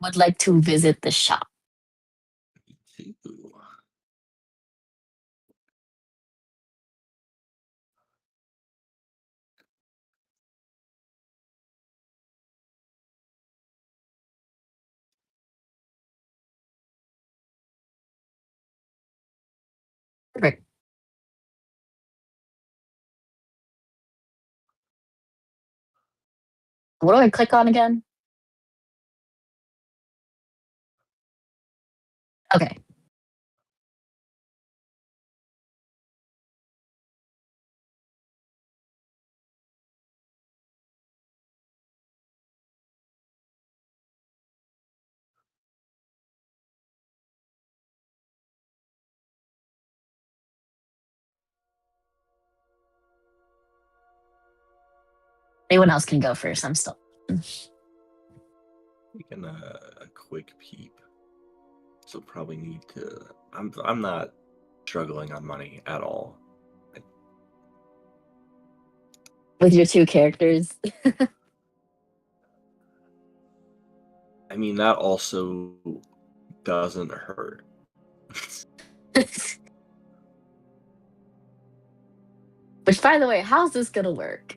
Would like to visit the shop. Me too. Perfect. What do I click on again? Okay. Anyone else can go first. I'm still. Taking a quick peep. So probably need to. I'm not struggling on money at all. With your two characters. I mean, that also doesn't hurt. Which, by the way, how's this gonna work?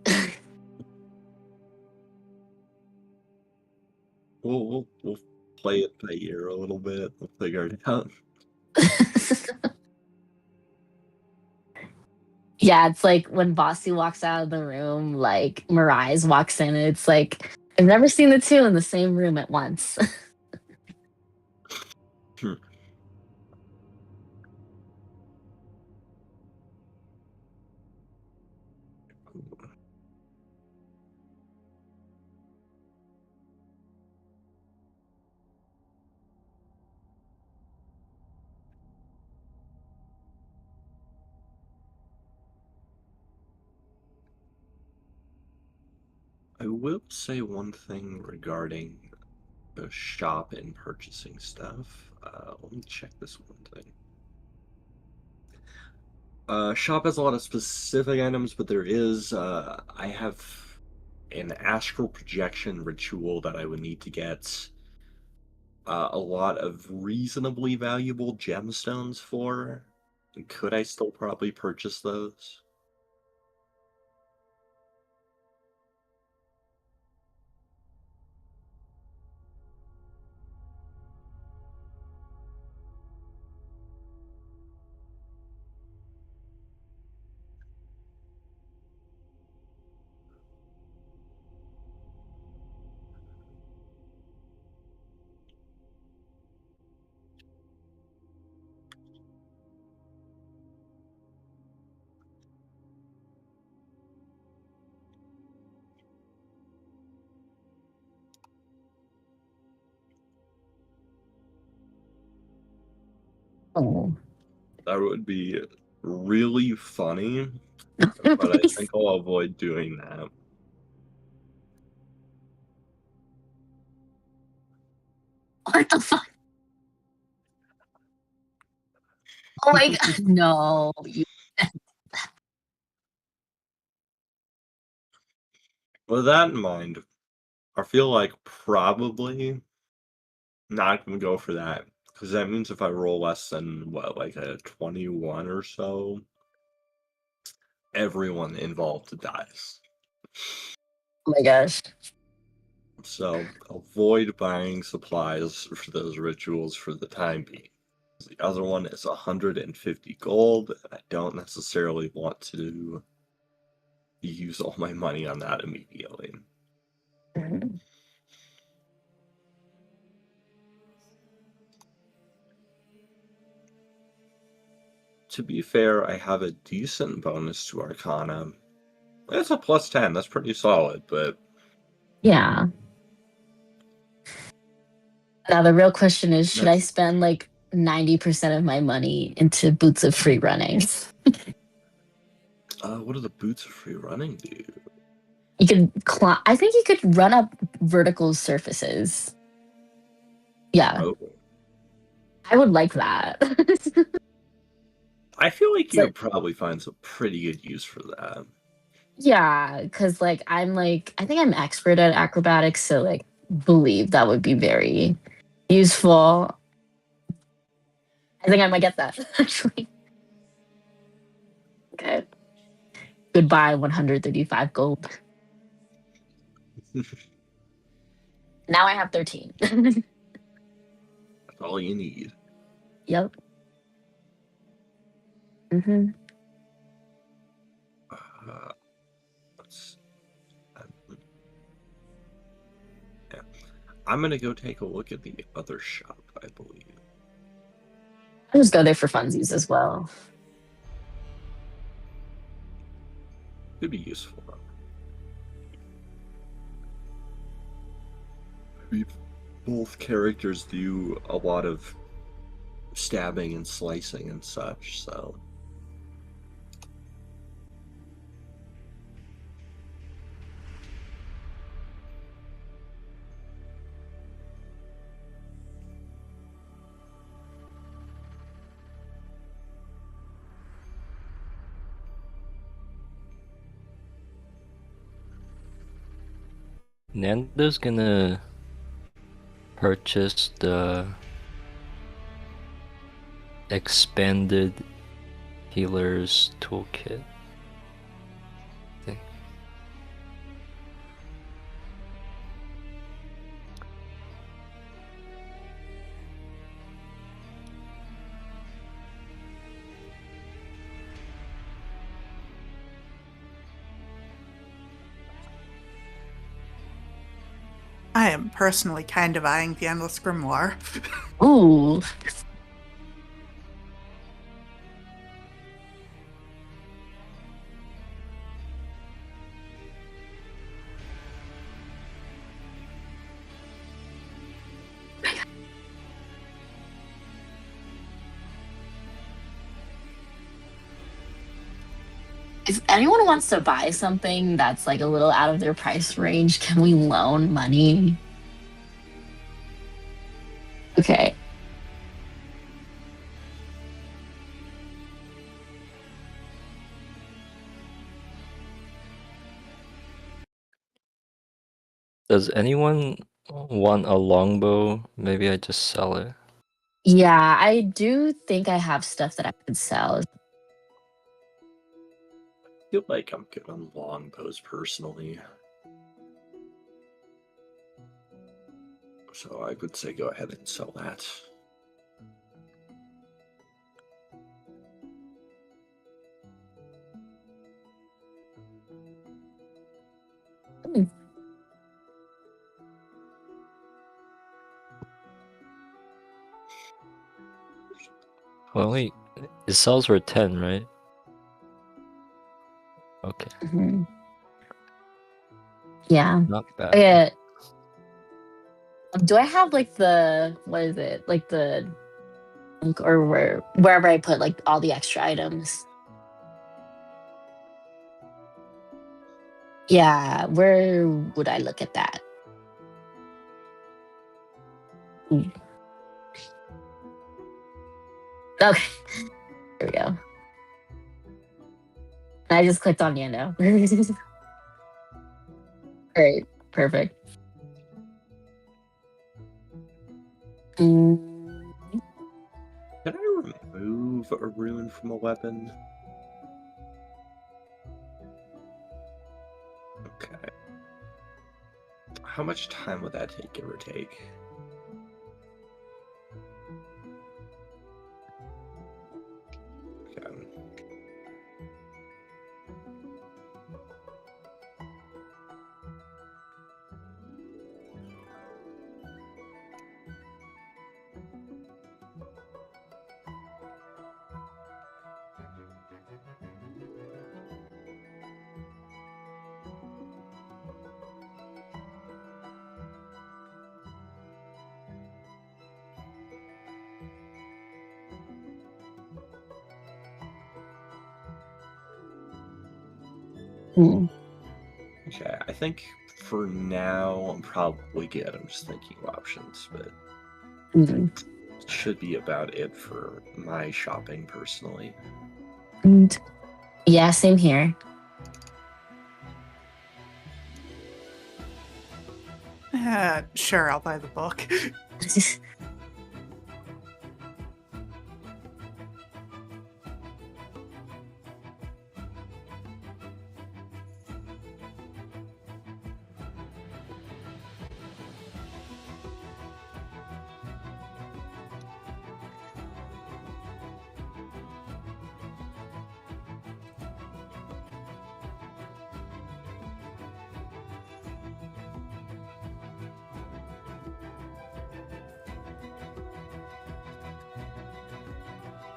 We'll play it by ear a little bit. We'll figure it out. Yeah, it's like when Bossy walks out of the room, like Mirai walks in, and it's like I've never seen the two in the same room at once. I will say one thing regarding the shop and purchasing stuff. Let me check this one thing. Shop has a lot of specific items, but there is I have an astral projection ritual that I would need to get a lot of reasonably valuable gemstones for. Could I still probably purchase those? Oh. That would be really funny, but I think I'll avoid doing that. What the fuck? Oh my god, no. With that in mind, I feel like probably not gonna go for that because that means if I roll less than what, like a 21 or so, everyone involved dies. Oh my gosh. So avoid buying supplies for those rituals for the time being. The other one is 150 gold. I don't necessarily want to use all my money on that immediately. Mhm. To be fair, I have a decent bonus to Arcana. It's a plus 10. That's pretty solid, but Yeah. Now the real question is, should I that's spend like 90% of my money into boots of free running? what do the boots of free running do? You could climb. I think you could run up vertical surfaces. Yeah, Oh, I would like that. I feel like It's you like, could probably find some pretty good use for that. yeah, because like I think I'm expert at acrobatics, so like believe that would be very. Useful. I think I might get that actually. Okay. Goodbye, 135 gold. Now I have 13. That's all you need. Yep. Hmm. Uh, let's, yeah. I'm gonna go take a look at the other shop, I believe. I'll just go there for funsies as well. Could be useful though. Both characters do a lot of stabbing and slicing and such, so. Nando's gonna purchase the expanded healer's toolkit. I think. I am personally kind of eyeing the Endless Grimoire. Ooh. If anyone wants to buy something that's like a little out of their price range, can we loan money? Okay. Does anyone want a longbow? Maybe I just sell it. Yeah, I do think I have stuff that I could sell. I feel like I'm good on longbows personally. So I would say go ahead and sell that. Hmm. Well, wait, it sells for 10, right? Okay, Mhm. Yeah. not bad. Okay. Do I have like the what is it? Like the or wherever I put like all the extra items? Yeah, where would I look at that? Ooh. Okay, there we go. And I just clicked on Yando. All right, perfect. Mm, Can I remove a rune from a weapon? Okay. How much time would that take, give or take? Okay. mm, Okay, I think for now I'm probably good. I'm just thinking of options, but mm, it should be about it for my shopping personally. mm. Yeah, same here. Sure, I'll buy the book.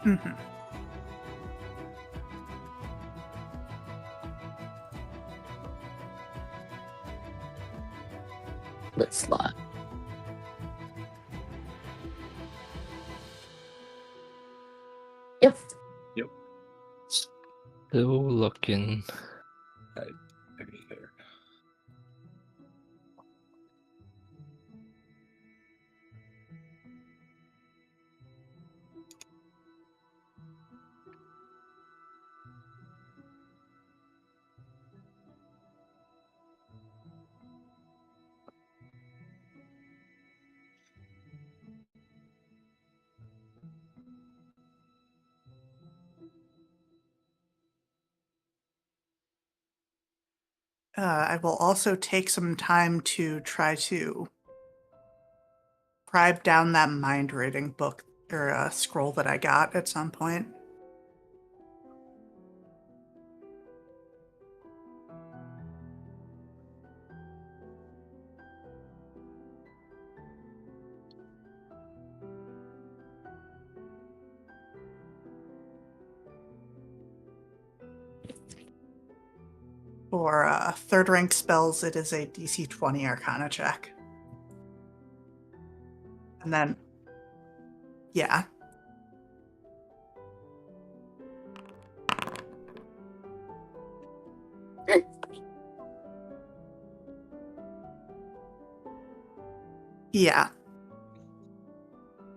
Mhm. Lit slot. Yep. Still looking. Maybe there. I will also take some time to try to bribe down that mind reading book or scroll that I got at some point. For third rank spells, it is a DC 20 Arcana check. And then, yeah. Yeah.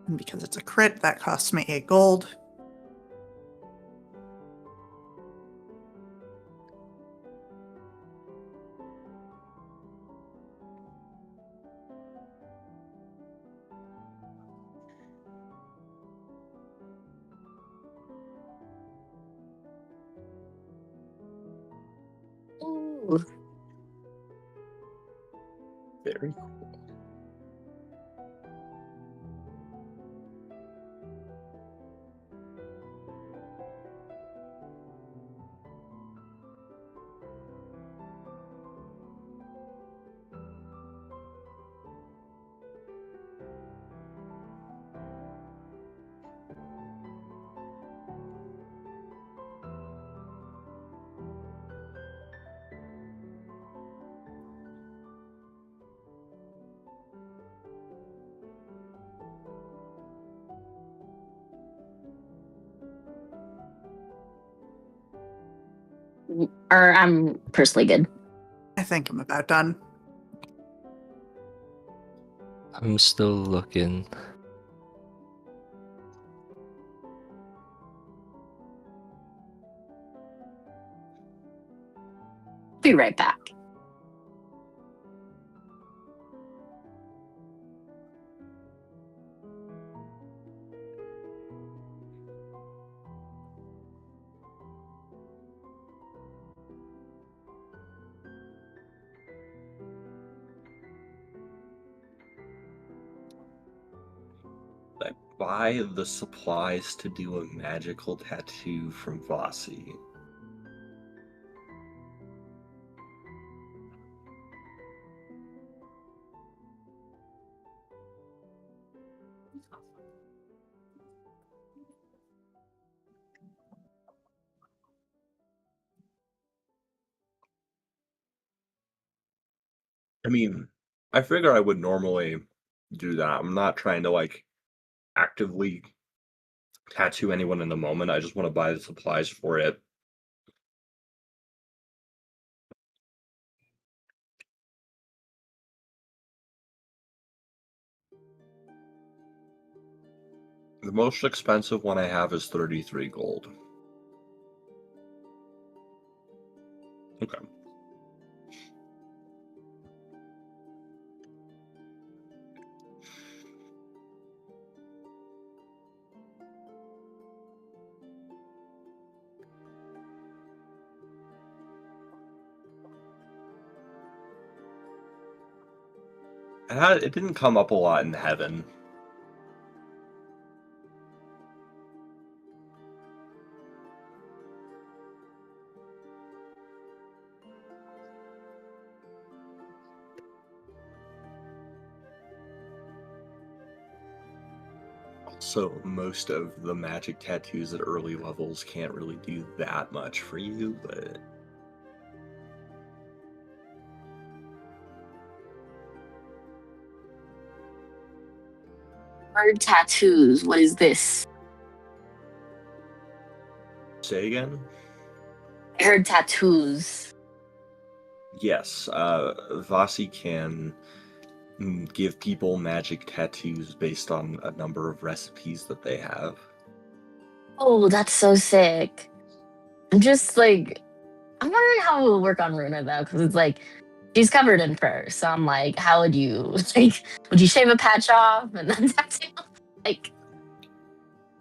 And because it's a crit, that costs me 8 gold. Ooh. Very cool. Or I'm personally good. I think I'm about done. I'm still looking. Be right back. I buy the supplies to do a magical tattoo from Vasi. I mean, I figure I would normally do that. I'm not trying to like actively tattoo anyone in the moment. I just want to buy the supplies for it. The most expensive one I have is 33 gold. Okay. It didn't come up a lot in heaven. So most of the magic tattoos at early levels can't really do that much for you, but Bird tattoos. What is this? say again? I heard tattoos. Yes, Vasi can give people magic tattoos based on a number of recipes that they have. Oh, that's so sick. I'm just like, I'm wondering how it will work on Runa though, because it's like she's covered in fur. So I'm like, how would you like? Would you shave a patch off and then tattoo? Like,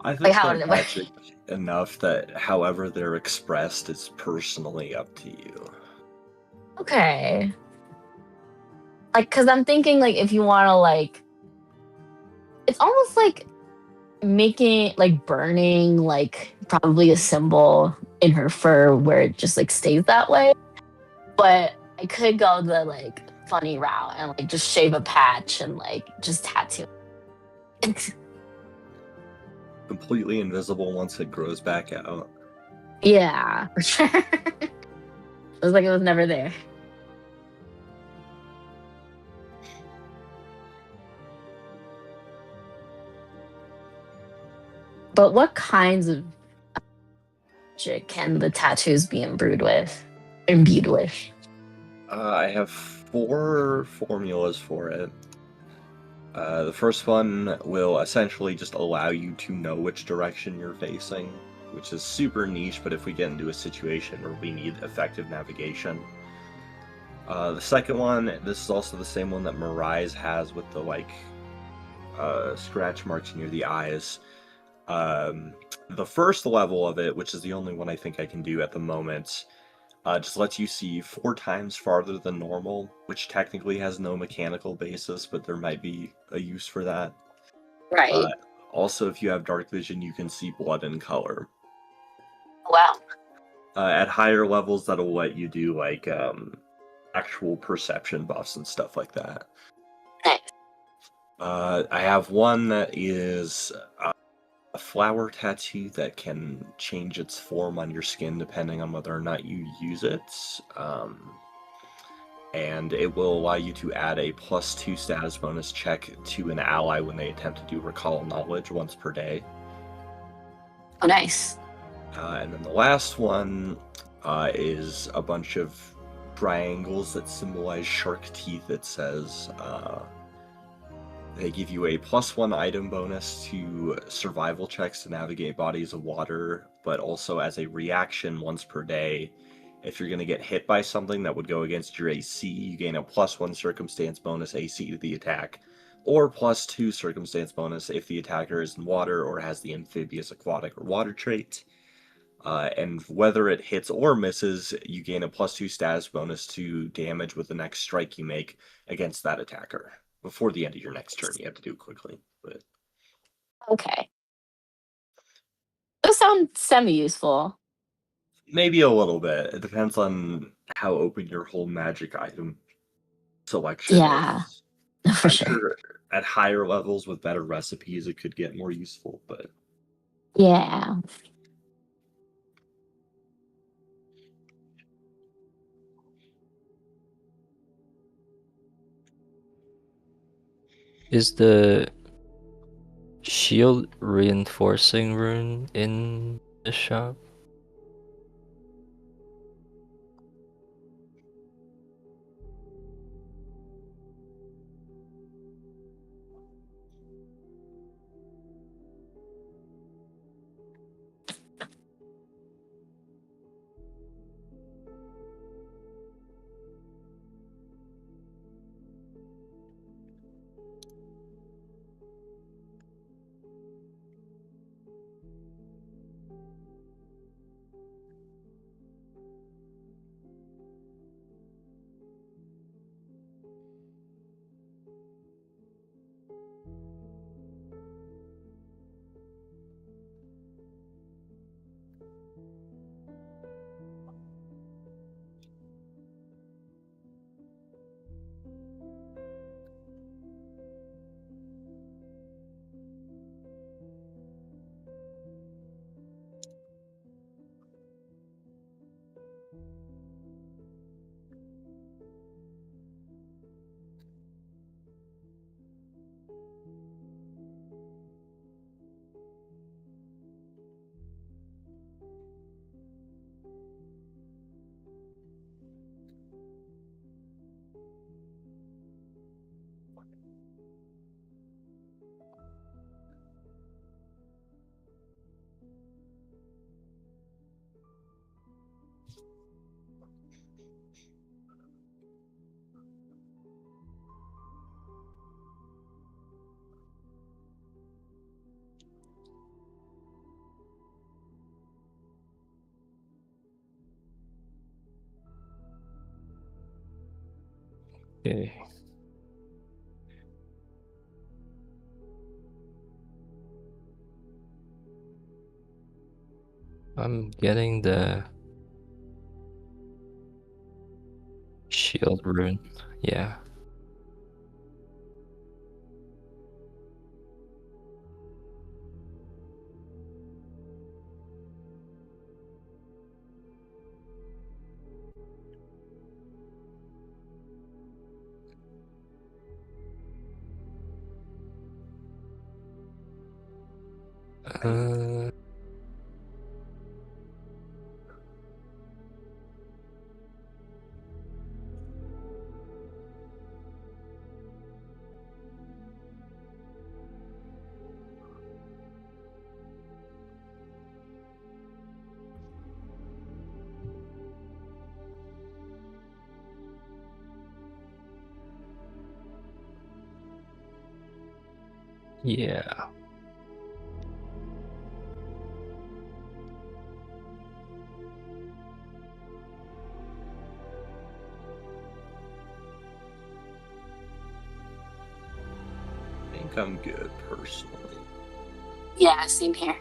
I like think how they're would it work? magic enough that however they're expressed is personally up to you. Okay. Like, because I'm thinking like if you want to like, it's almost like making like burning like probably a symbol in her fur where it just like stays that way. But I could go the like funny route and like just shave a patch and like just tattoo. Completely invisible once it grows back out. Yeah, for sure. It was like it was never there. But what kinds of magic can the tattoos be imbued with? Imbued with. I have 4 formulas for it. The first one will essentially just allow you to know which direction you're facing, which is super niche, but if we get into a situation where we need effective navigation. The second one, this is also the same one that Mirais has with the scratch marks near the eyes. The first level of it, which is the only one I think I can do at the moment, just lets you see 4 times farther than normal, which technically has no mechanical basis, but there might be a use for that. Right. Also, if you have dark vision, you can see blood in color. Wow. At higher levels, that'll let you do actual perception buffs and stuff like that. Nice. I have one that is a flower tattoo that can change its form on your skin depending on whether or not you use it. And it will allow you to add a +2 status bonus check to an ally when they attempt to do recall knowledge once per day. Oh, nice. And then the last one is a bunch of triangles that symbolize shark teeth. It says they give you a +1 item bonus to survival checks to navigate bodies of water, but also as a reaction once per day. If you're going to get hit by something that would go against your AC, you gain a +1 circumstance bonus AC to the attack, or +2 circumstance bonus if the attacker is in water or has the amphibious, aquatic, or water trait. And whether it hits or misses, you gain a +2 status bonus to damage with the next strike you make against that attacker. Before the end of your next turn, you have to do it quickly. But Okay. Those sound semi-useful. maybe a little bit. It depends on how open your whole magic item selection Yeah, is. for I'm sure. sure at higher levels with better recipes, it could get more useful, but Yeah. Is the shield reinforcing rune in the shop? Okay. I'm getting the shield rune. Yeah. Uh, yeah. I think I'm good personally. Yeah, same here.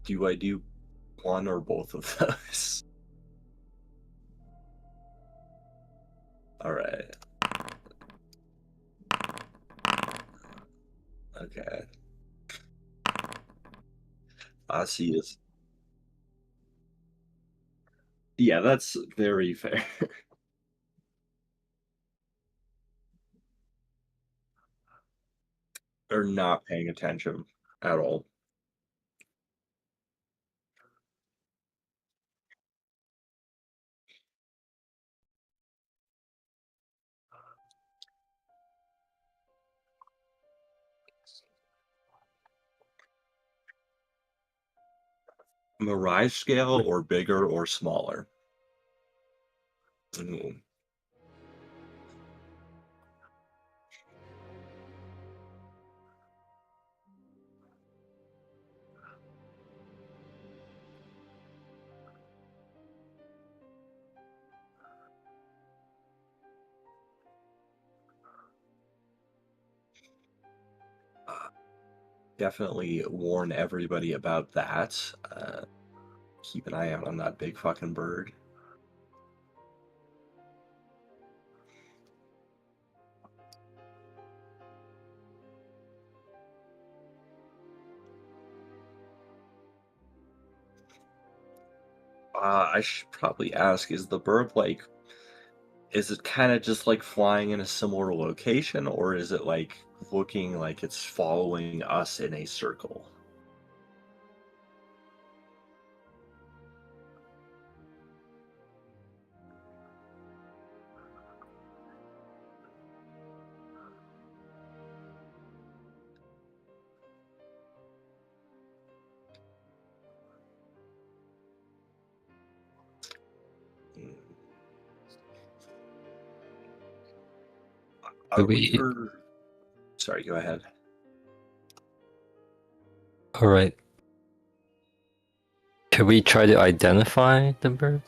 Do I do one or both of those? All right. Okay. I see this. Yeah, that's very fair. Or not paying attention at all. Mirage scale or bigger or smaller? Ooh. Definitely warn everybody about that. Keep an eye out on that big fucking bird. I should probably ask, is the bird like, is it kind of just like flying in a similar location, or is it like looking like it's following us in a circle? Hmm. Do A we? reaver. Sorry, go ahead. All right. Can we try to identify the bird?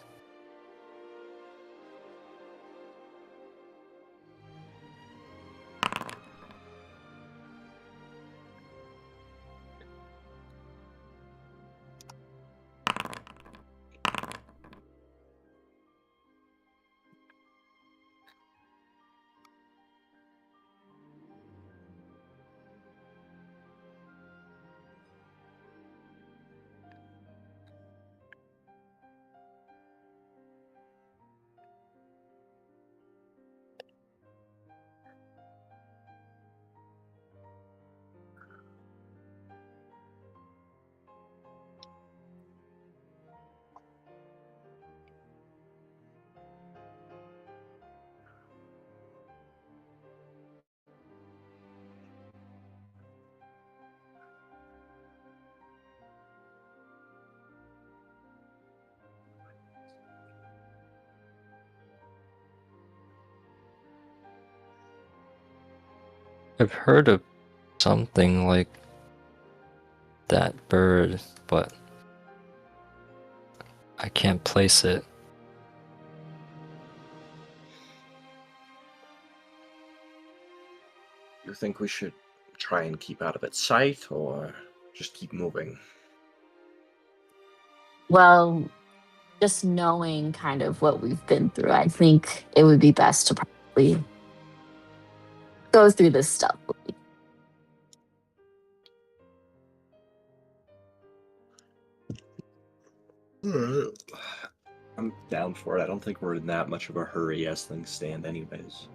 I've heard of something like that bird, but I can't place it. You think we should try and keep out of its sight, or just keep moving? Well, just knowing kind of what we've been through, I think it would be best to probably go through this stuff. I'm down for it. I don't think we're in that much of a hurry as things stand anyways.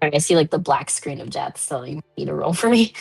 Alright, I see like the black screen of death, so you need a roll for me.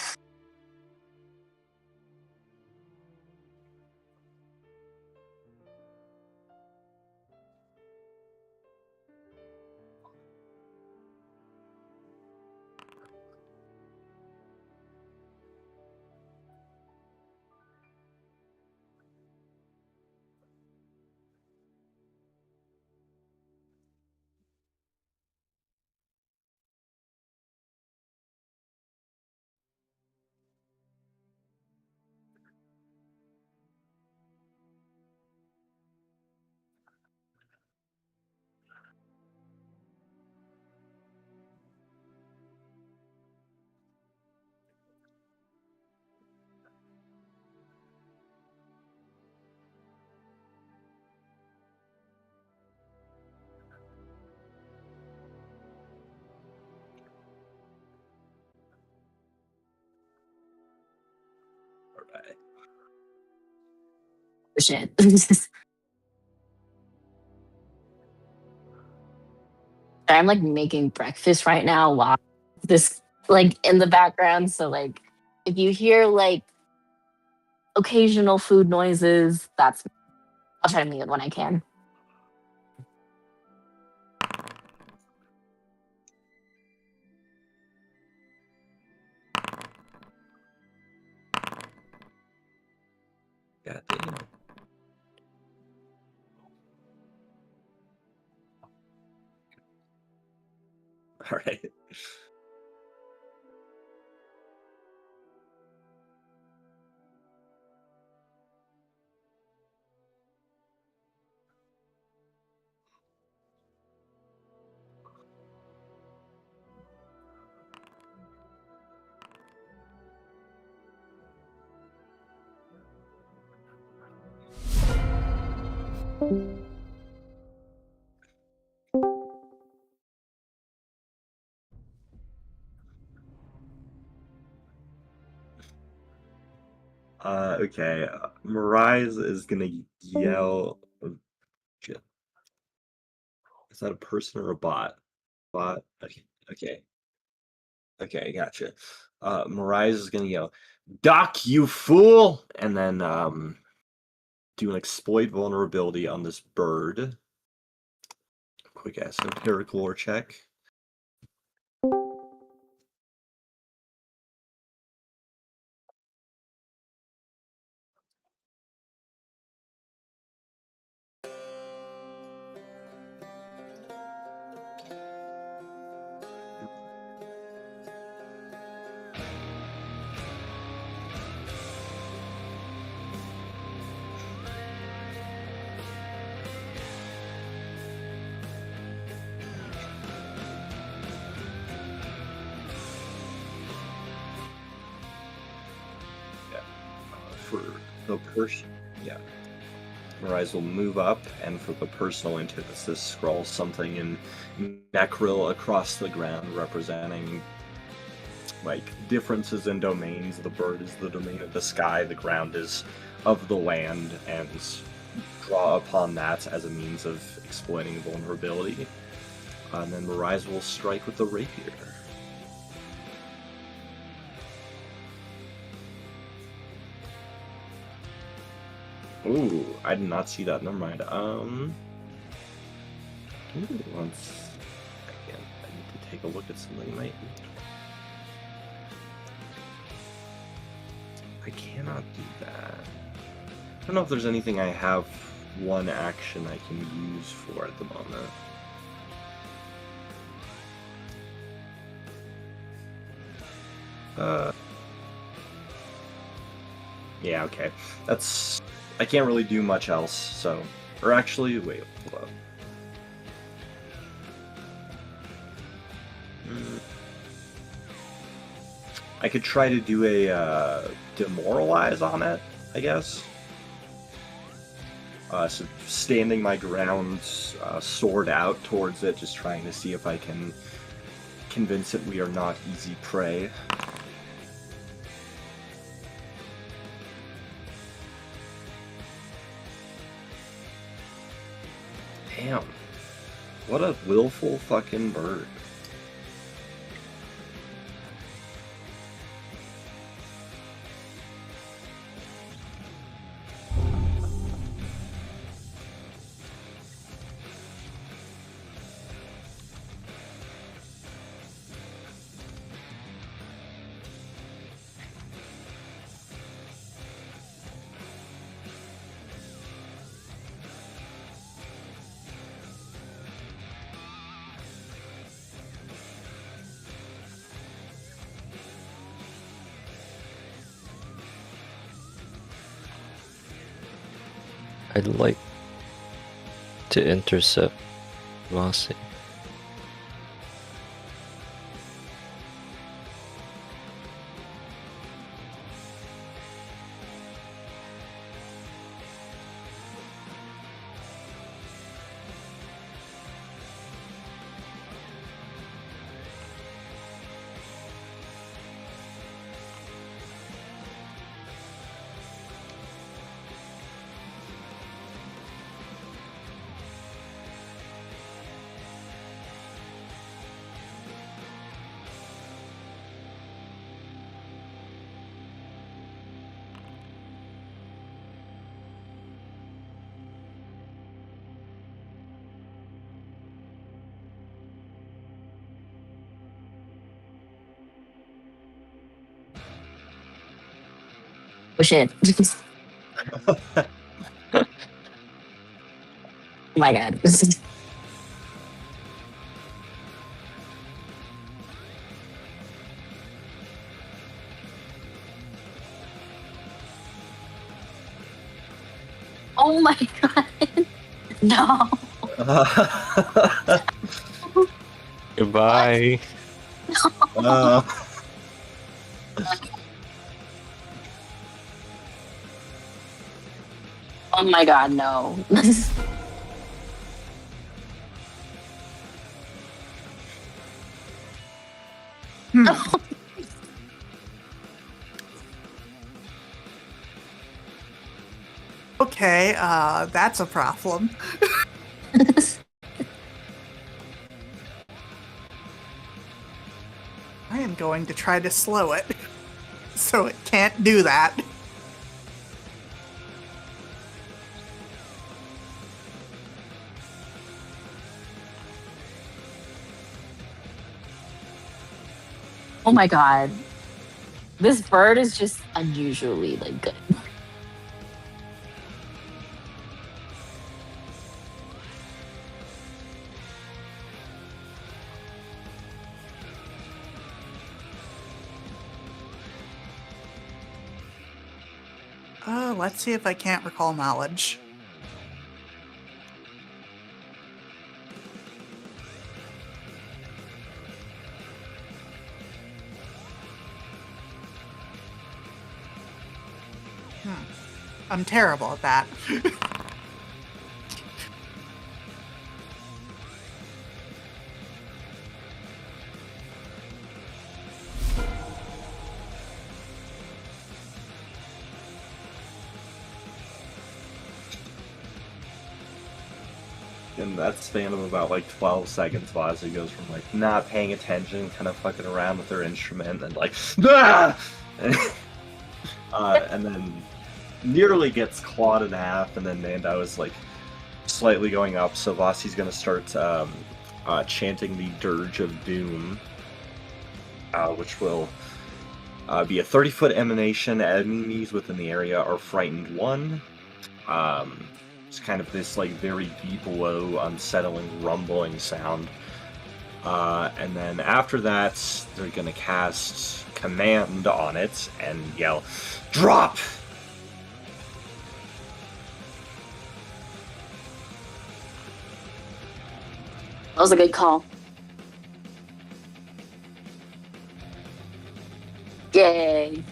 Alright. Shit. I'm like making breakfast right now while this like in the background. So like if you hear like occasional food noises, that's I'll try to mute when I can. God damn. Alright. Okay. Miraz is gonna yell. Oh, shit. Is that a person or a bot? Bot? Okay. Okay. Okay, gotcha. Miraz is gonna yell, "Doc, you fool!" And then do an exploit vulnerability on this bird. Quick esoteric lore check. For the person, yeah. Miraz will move up, and for the personal antithesis, scrawl something in Necril across the ground, representing like differences in domains. The bird is the domain of the sky, the ground is of the land, and draw upon that as a means of exploiting vulnerability. And then Mirais will strike with the rapier. Ooh, I did not see that. Never mind. Once again, I need to take a look at something. I cannot do that. I don't know if there's anything I have one action I can use for at the moment. Yeah, okay. That's... I can't really do much else, so... Or actually, wait, hold up. I could try to do a demoralize on it, I guess. So standing my ground, sword out towards it, just trying to see if I can convince it we are not easy prey. Damn. What a willful fucking bird. I'd like to intercept Vasi. Oh shit. Oh my god. Oh my god. No. Goodbye. Oh my god, no. Okay, that's a problem. I am going to try to slow it, so it can't do that. Oh my god. This bird is just unusually like good. Let's see if I can't recall knowledge. I'm terrible at that. in that span of about like 12 seconds, Vazzy goes from like not paying attention, kind of fucking around with her instrument, and like, ah! And then nearly gets clawed in half, and then Nanda is like slightly going up, so Vazzy's gonna start chanting the Dirge of Doom, which will be a 30-foot emanation. Enemies within the area are frightened 1. It's kind of this like very deep, low, unsettling, rumbling sound. And then after that, they're gonna cast Command on it and yell, "Drop!" That was a good call. Yay.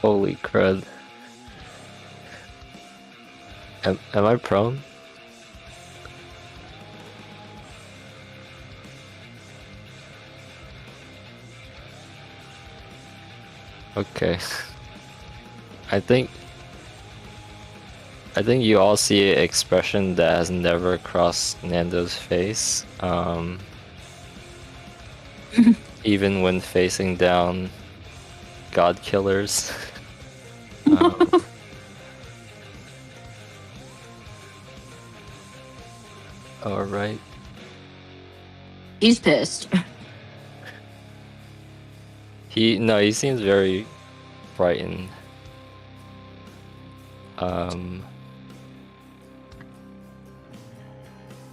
Holy crud. Am I prone? Okay. I think you all see an expression that has never crossed Nando's face. Even when facing down God killers. Alright. He's pissed. He seems very frightened.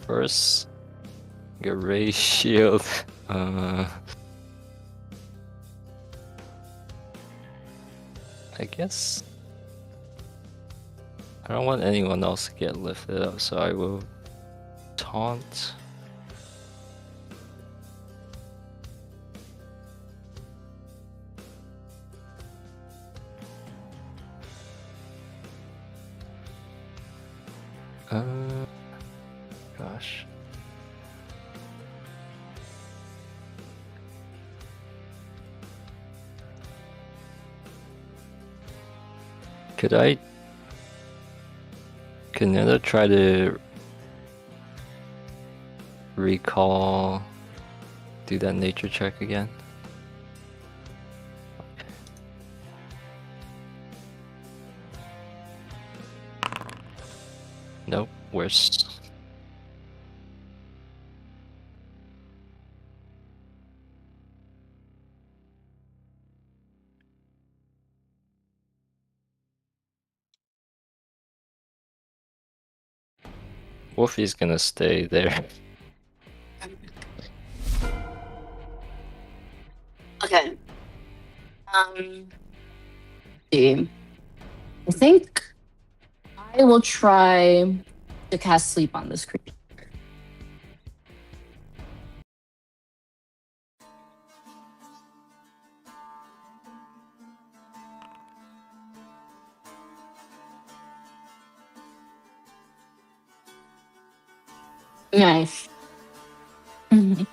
First, get raise shield. I guess I don't want anyone else to get lifted up, so I will taunt. Gosh. Can Nana try to recall, do that nature check again? Nope, worse. Wolfie's gonna stay there. Okay. See. I think I will try to cast sleep on this creature. Nice. Mhm.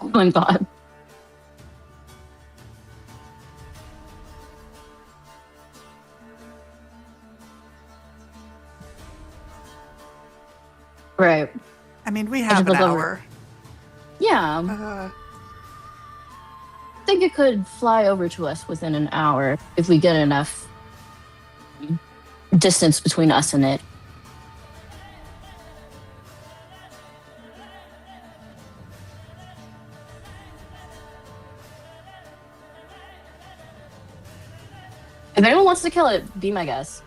Oh my god. Right. I mean, we I have should an look over. hour. Yeah. Uh, I think it could fly over to us within an hour if we get enough distance between us and it. If anyone wants to kill it, be my guest.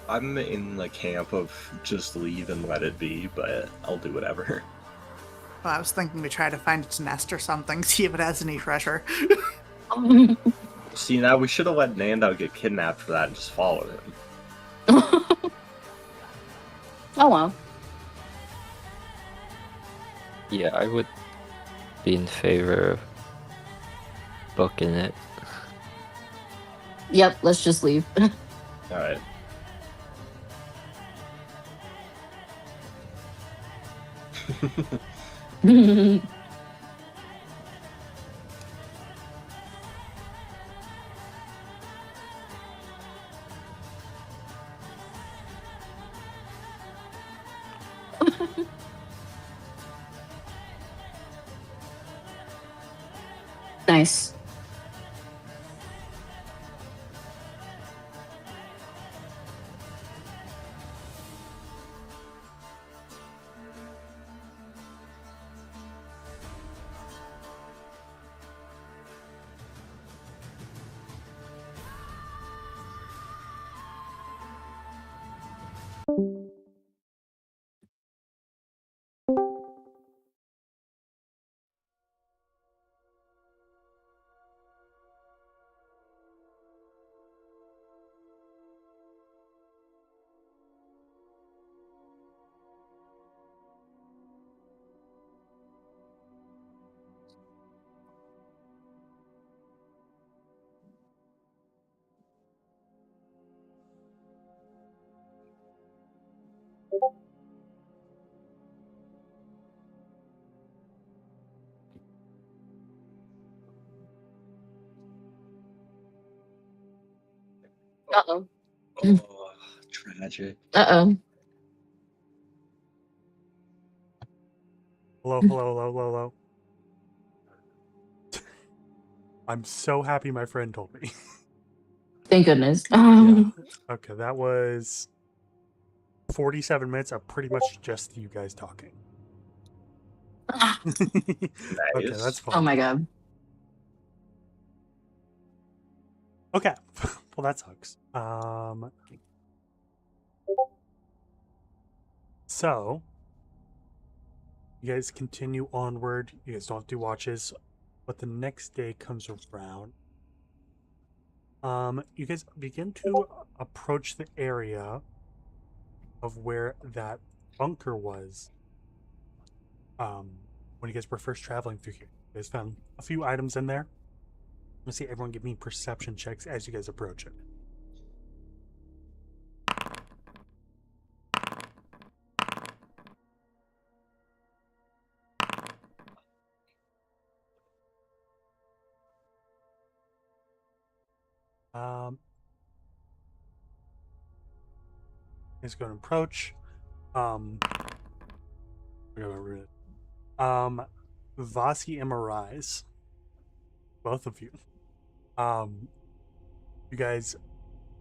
I'm in the camp of just leave and let it be, but I'll do whatever. well, I was thinking we try to find its nest or something, see if it has any treasure. See, now we should have let Nando get kidnapped for that and just follow him. Oh well. Yeah, I would be in favor of booking it. Yep, let's just leave. All right. Nice. Uh-oh. Oh, tragic. Uh-oh. Hello, hello, hello, hello, hello. I'm so happy my friend told me. Thank goodness. Yeah. Okay, that was 47 minutes of pretty much just you guys talking. Okay, that's Nice. Oh fine. my god. Okay. Well, that sucks. So you guys continue onward. You guys don't have to do watches, but the next day comes around. You guys begin to approach the area of where that bunker was. When you guys were first traveling through here, you guys found a few items in there. Let's see, everyone give me perception checks as you guys approach it. Is going to approach. Vasi and Mirais, both of you. You guys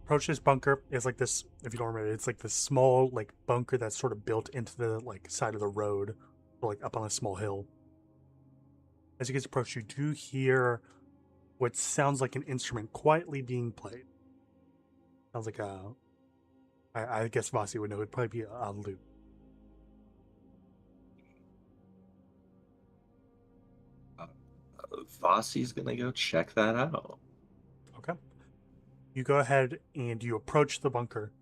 approach this bunker. It's like this. If you don't remember, it's like this small like bunker that's sort of built into the like side of the road, or, like up on a small hill. As you guys approach, you do hear what sounds like an instrument quietly being played. Sounds like I guess Vasi would know. It'd probably be a lute. Vossi's gonna go check that out. Okay. You go ahead and you approach the bunker.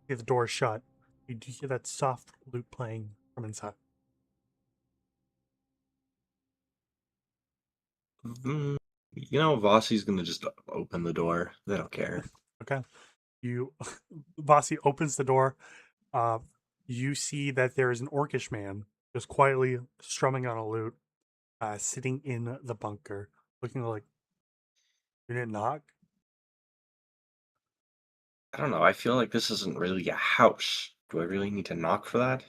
You hear the door shut. You do hear that soft lute playing from inside. Vossi's gonna just open the door. They don't care. Okay. Vasi opens the door. You see that there is an orcish man just quietly strumming on a lute, sitting in the bunker, looking like, you didn't knock? I don't know. I feel like this isn't really a house. Do I really need to knock for that?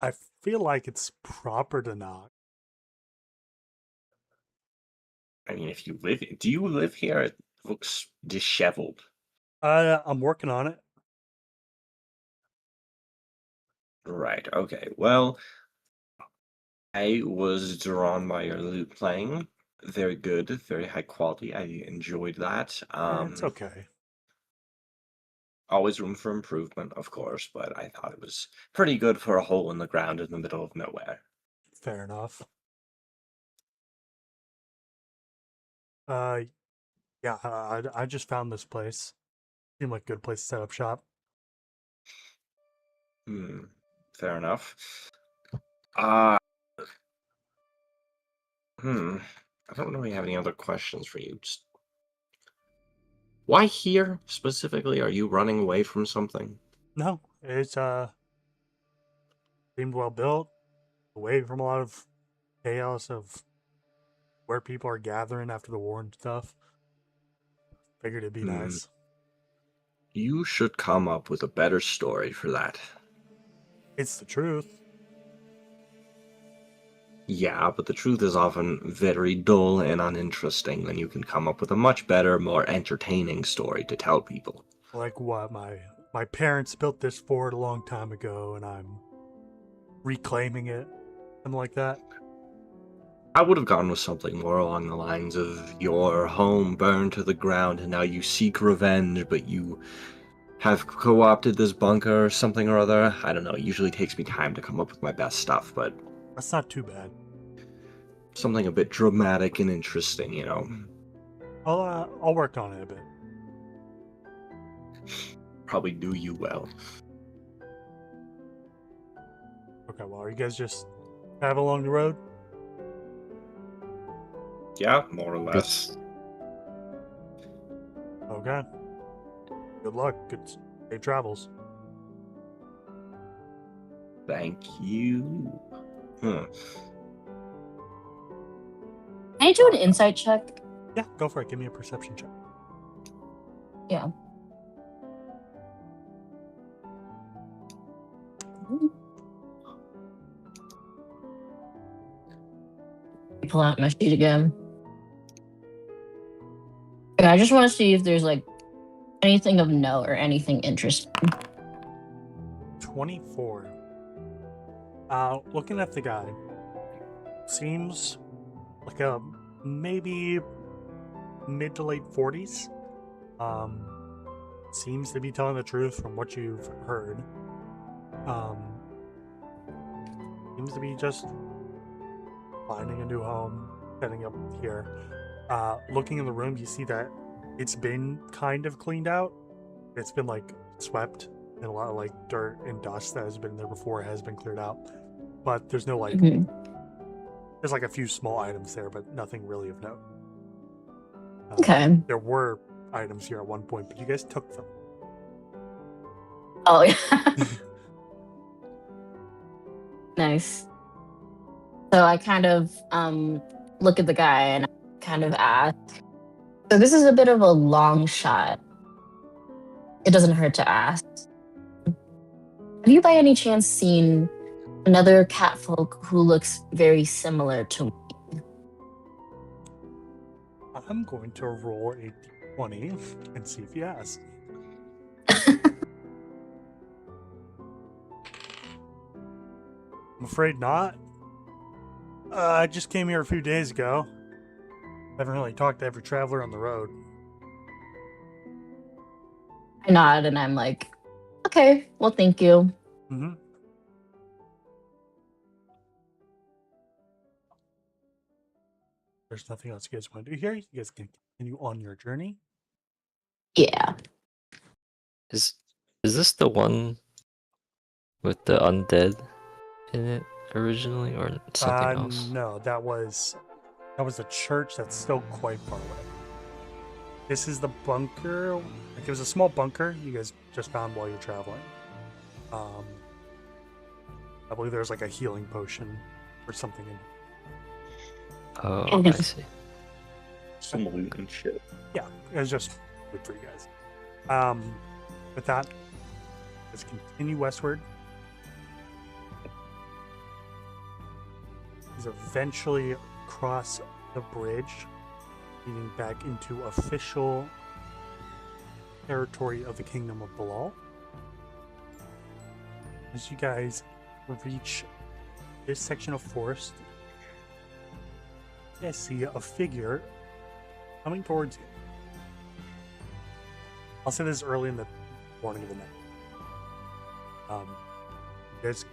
I feel like it's proper to knock. I mean, if you live, do you live here? It looks disheveled. I'm working on it. Right. Okay. Well, I was drawn by your lute playing. Very good, very high quality. I enjoyed that. It's okay. Always room for improvement, of course, but I thought it was pretty good for a hole in the ground in the middle of nowhere. Fair enough. Yeah, I just found this place. Seemed like a good place to set up shop. Fair enough. Uh, I don't really have any other questions for you. Just why here specifically? Are you running away from something? No, it's seemed well built, away from a lot of chaos of where people are gathering after the war and stuff. Figured it'd be nice. You should come up with a better story for that. It's the truth. Yeah, but the truth is often very dull and uninteresting, and you can come up with a much better, more entertaining story to tell people. Like what my parents built this fort a long time ago, and I'm reclaiming it, something like that. I would have gone with something more along the lines of your home burned to the ground and now you seek revenge, but you have co-opted this bunker or something or other. I don't know, it usually takes me time to come up with my best stuff, but That's not too bad. something a bit dramatic and interesting, you know. I'll work on it a bit. Probably do you well. Okay, well, are you guys just travel along the road? Yeah, more or less. Guess Okay. Good luck. Good safe travels. Thank you. Can I do an insight check? Yeah, go for it. Give me a perception check. Yeah. Pull out my sheet again. Okay, I just want to see if there's like anything of note or anything interesting. 24. Looking at the guy, seems like a maybe mid to late 40s. Seems to be telling the truth from what you've heard. Seems to be just finding a new home, setting up here. Looking in the room, you see that it's been kind of cleaned out. It's been like swept, and a lot of like dirt and dust that has been there before has been cleared out. But there's no like, there's like a few small items there, but nothing really of note. Okay. There were items here at one point, but you guys took them. Oh yeah. Nice. So I kind of look at the guy and I kind of ask. So this is a bit of a long shot. It doesn't hurt to ask. Have you by any chance seen another catfolk who looks very similar to me? I'm going to roll a d20 and see if he has. I'm afraid not. I just came here a few days ago. Haven't really talked to every traveler on the road. I nod and I'm like, okay, well, thank you. Mm-hmm. There's nothing else you guys want to do here. You guys can continue on your journey. Yeah. is this the one with the undead in it originally, or something else? No, that was a church that's still quite far away. This is the bunker. Like, it was a small bunker you guys just found while you're traveling. I believe there's like a healing potion or something in it. Oh, I see. Some loot and shit. Yeah, it was just good for you guys. With that, let's continue westward. Is eventually cross the bridge, leading back into official territory of the Kingdom of Belal. As you guys reach this section of forest, you guys see a figure coming towards you. I'll say this early in the morning of the night. You guys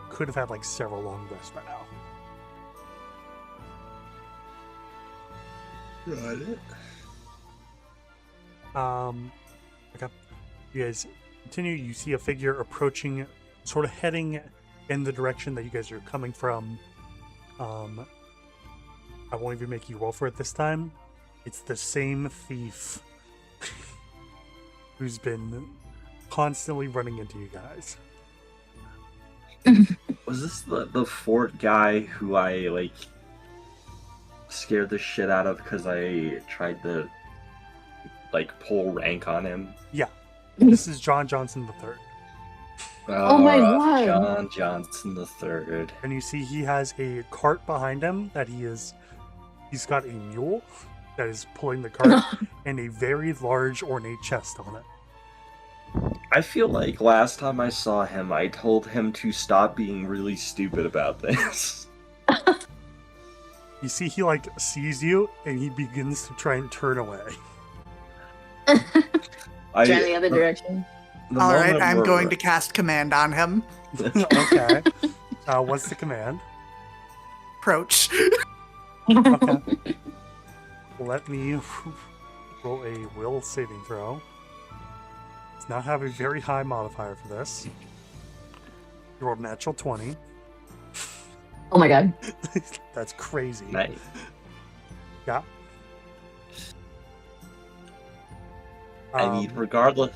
could have had like several long rests by now. Got it. Okay. You guys continue. You see a figure approaching sort of heading in the direction that you guys are coming from. I won't even make you roll for it this time. It's the same thief who's been constantly running into you guys. Was this the fort guy who I like scared the shit out of because I tried to like pull rank on him? Yeah, this is John Johnson III. Oh my God. John Johnson III. And you see he has a cart behind him that he's got a mule that is pulling the cart and a very large ornate chest on it. I feel like last time I saw him, I told him to stop being really stupid about this. You see he like sees you and he begins to try and turn away. Turn the other direction. All right, I'm going to cast command on him. Okay. What's the command? Approach. Okay. Let me roll a will saving throw. Does not have a very high modifier for this. You rolled a natural 20. Oh my God. That's crazy. Nice. Yeah. I mean, regardless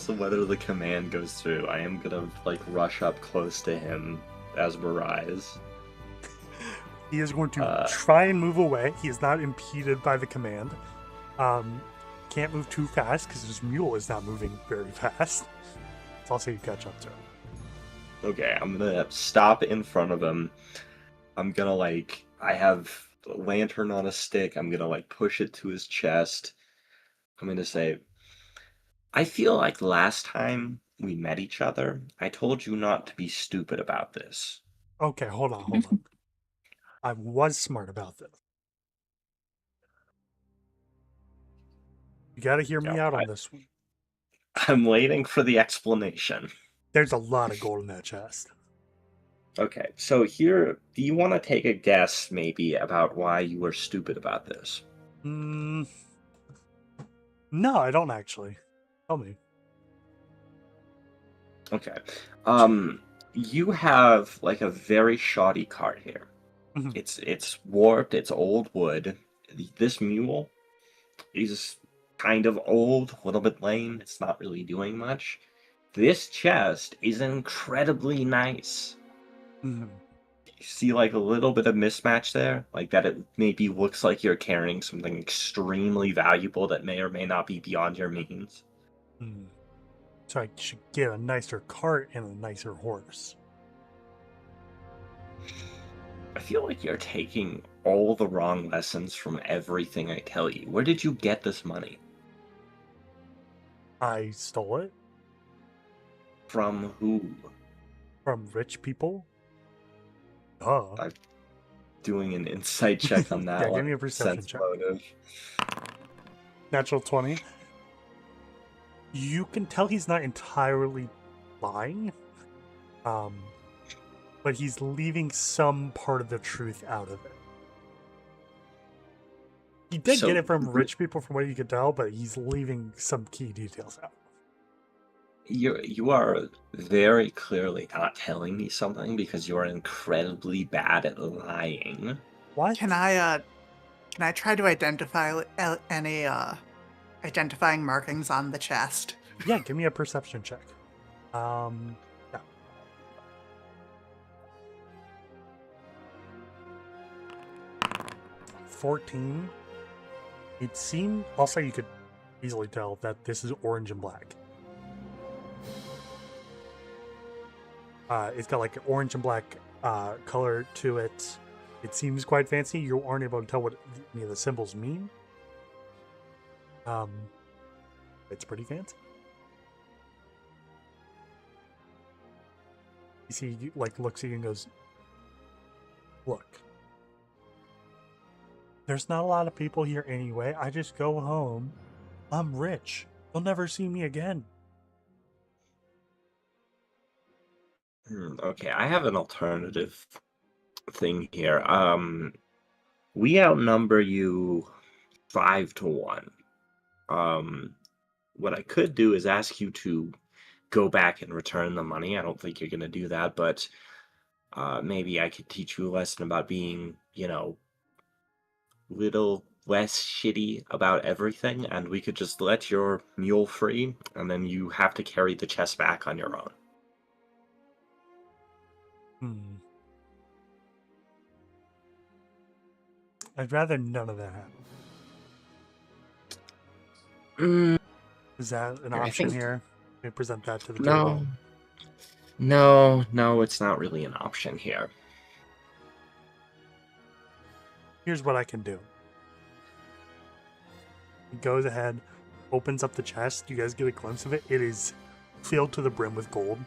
of whether the command goes through, I am gonna like rush up close to him as Miraz. He is going to try and move away. He is not impeded by the command. Can't move too fast because his mule is not moving very fast. So I'll say you catch up to him. Okay, I'm gonna stop in front of him. I'm gonna like, I have a lantern on a stick. I'm gonna like push it to his chest. I'm gonna say, I feel like last time we met each other, I told you not to be stupid about this. Okay, hold on. I was smart about this. You gotta hear me out on this one. I'm waiting for the explanation. There's a lot of gold in that chest. Okay, so here, do you want to take a guess maybe about why you were stupid about this? No, I don't actually. Tell me. Okay. You have like a very shoddy cart here. Mhm. It's warped, it's old wood. This mule is kind of old, a little bit lame, it's not really doing much. This chest is incredibly nice. Mhm. You see like a little bit of mismatch there? Like that it maybe looks like you're carrying something extremely valuable that may or may not be beyond your means. So I should get a nicer cart and a nicer horse. I feel like you're taking all the wrong lessons from everything I tell you. Where did you get this money? I stole it From who? from rich people. Duh. I'm doing an insight check on that Yeah, one. give me a perception Sense check. motive. Natural 20. You can tell he's not entirely lying. But he's leaving some part of the truth out of it. He did get it from rich people from what you could tell, but he's leaving some key details out. You are very clearly not telling me something because you are incredibly bad at lying. What? Can I try to identify any identifying markings on the chest? Yeah, give me a perception check. Yeah. 14. It seemed also you could easily tell that this is orange and black. It's got like an orange and black color to it. It seems quite fancy. You aren't able to tell what any of the symbols mean. It's pretty fancy. You see, he like looks at you and goes, "Look, there's not a lot of people here anyway. I just go home. I'm rich. You'll never see me again." Okay, I have an alternative thing here. We outnumber you 5-1. What I could do is ask you to go back and return the money. I don't think you're gonna do that, but maybe I could teach you a lesson about being, little less shitty about everything, and we could just let your mule free, and then you have to carry the chest back on your own. I'd rather none of that happen. Is that an I option think- here? Can we present that to the table? No, it's not really an option here. Here's what I can do. He goes ahead, opens up the chest. You guys get a glimpse of it. It is filled to the brim with gold.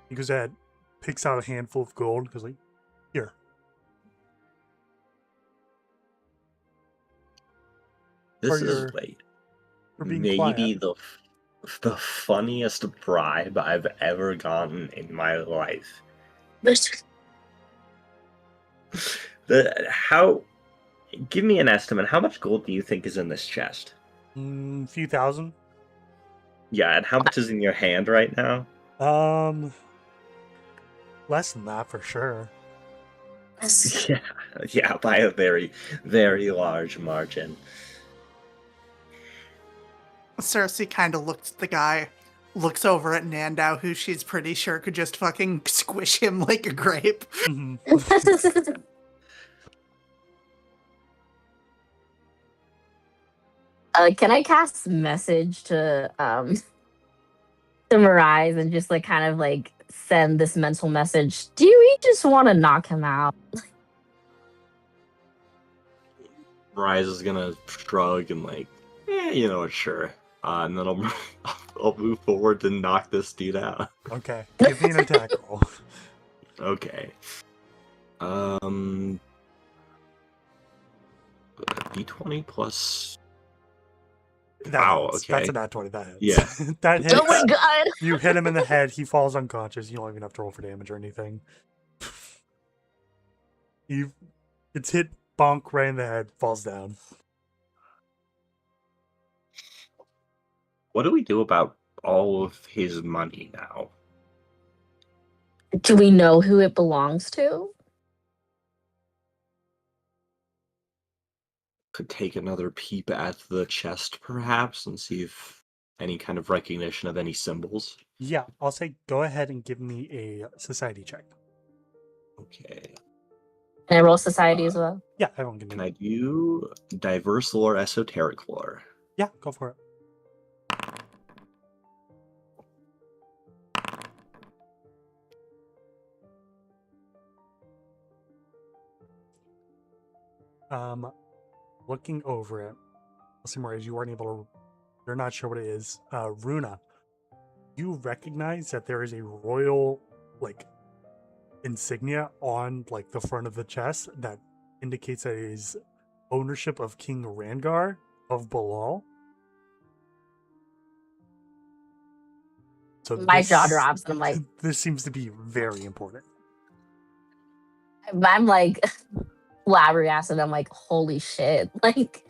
He goes ahead, picks out a handful of gold, goes like, here. This For is your- like For being maybe quiet. the funniest bribe I've ever gotten in my life. Give me an estimate. How much gold do you think is in this chest? Few thousand. Yeah, and how much is in your hand right now? Less than that for sure. Yeah, by a very, very large margin. Cersei kind of looks at the guy, looks over at Nandao, who she's pretty sure could just fucking squish him like a grape. Mhm. Can I cast message to Mirage and just like kind of like send this mental message? Do we just want to knock him out? Rise is gonna shrug and like, sure. And then I'll move forward to knock this dude out. Okay. Give me an attack roll. Okay. D20 plus. That Wow. hits. Okay. That's a nat 20. That hits. Yeah. That hits. Oh my god! You hit him in the head. He falls unconscious. You don't even have to roll for damage or anything. It's hit bonk right in the head. Falls down. What do we do about all of his money now? Do we know who it belongs to? Could take another peep at the chest, perhaps, and see if any kind of recognition of any symbols. Yeah, I'll say go ahead and give me a society check. Okay. Can I roll society as well? Yeah, everyone can do Can it. I do diverse lore, esoteric lore? Yeah, go for it. Looking over it, Simrise, you weren't able to. You're not sure what it is. Runa, you recognize that there is a royal, like, insignia on like the front of the chest that indicates that it is ownership of King Rangar of Belal. So My jaw drops and I'm like, this seems to be very important. I'm like flabbergasted. I'm like, holy shit! Like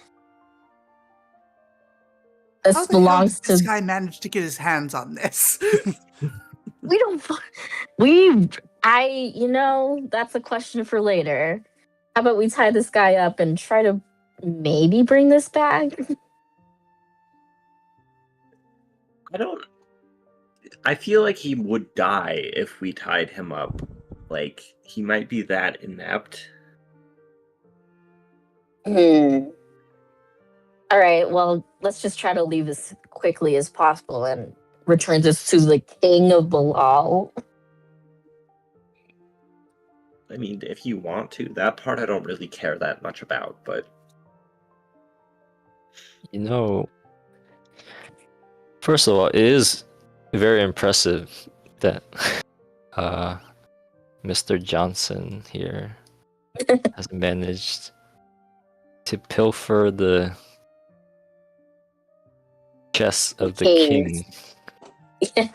this How the hell belongs did this to. guy manage to get his hands on this? We don't. We. I. That's a question for later. How about we tie this guy up and try to maybe bring this back? I feel like he would die if we tied him up. Like, he might be that inept. All right. Well, let's just try to leave as quickly as possible and return this to the king of Belal. I mean, if you want to, that part I don't really care that much about, but First of all, it is very impressive that Mr. Johnson here has managed to pilfer the chest of the king. Yeah.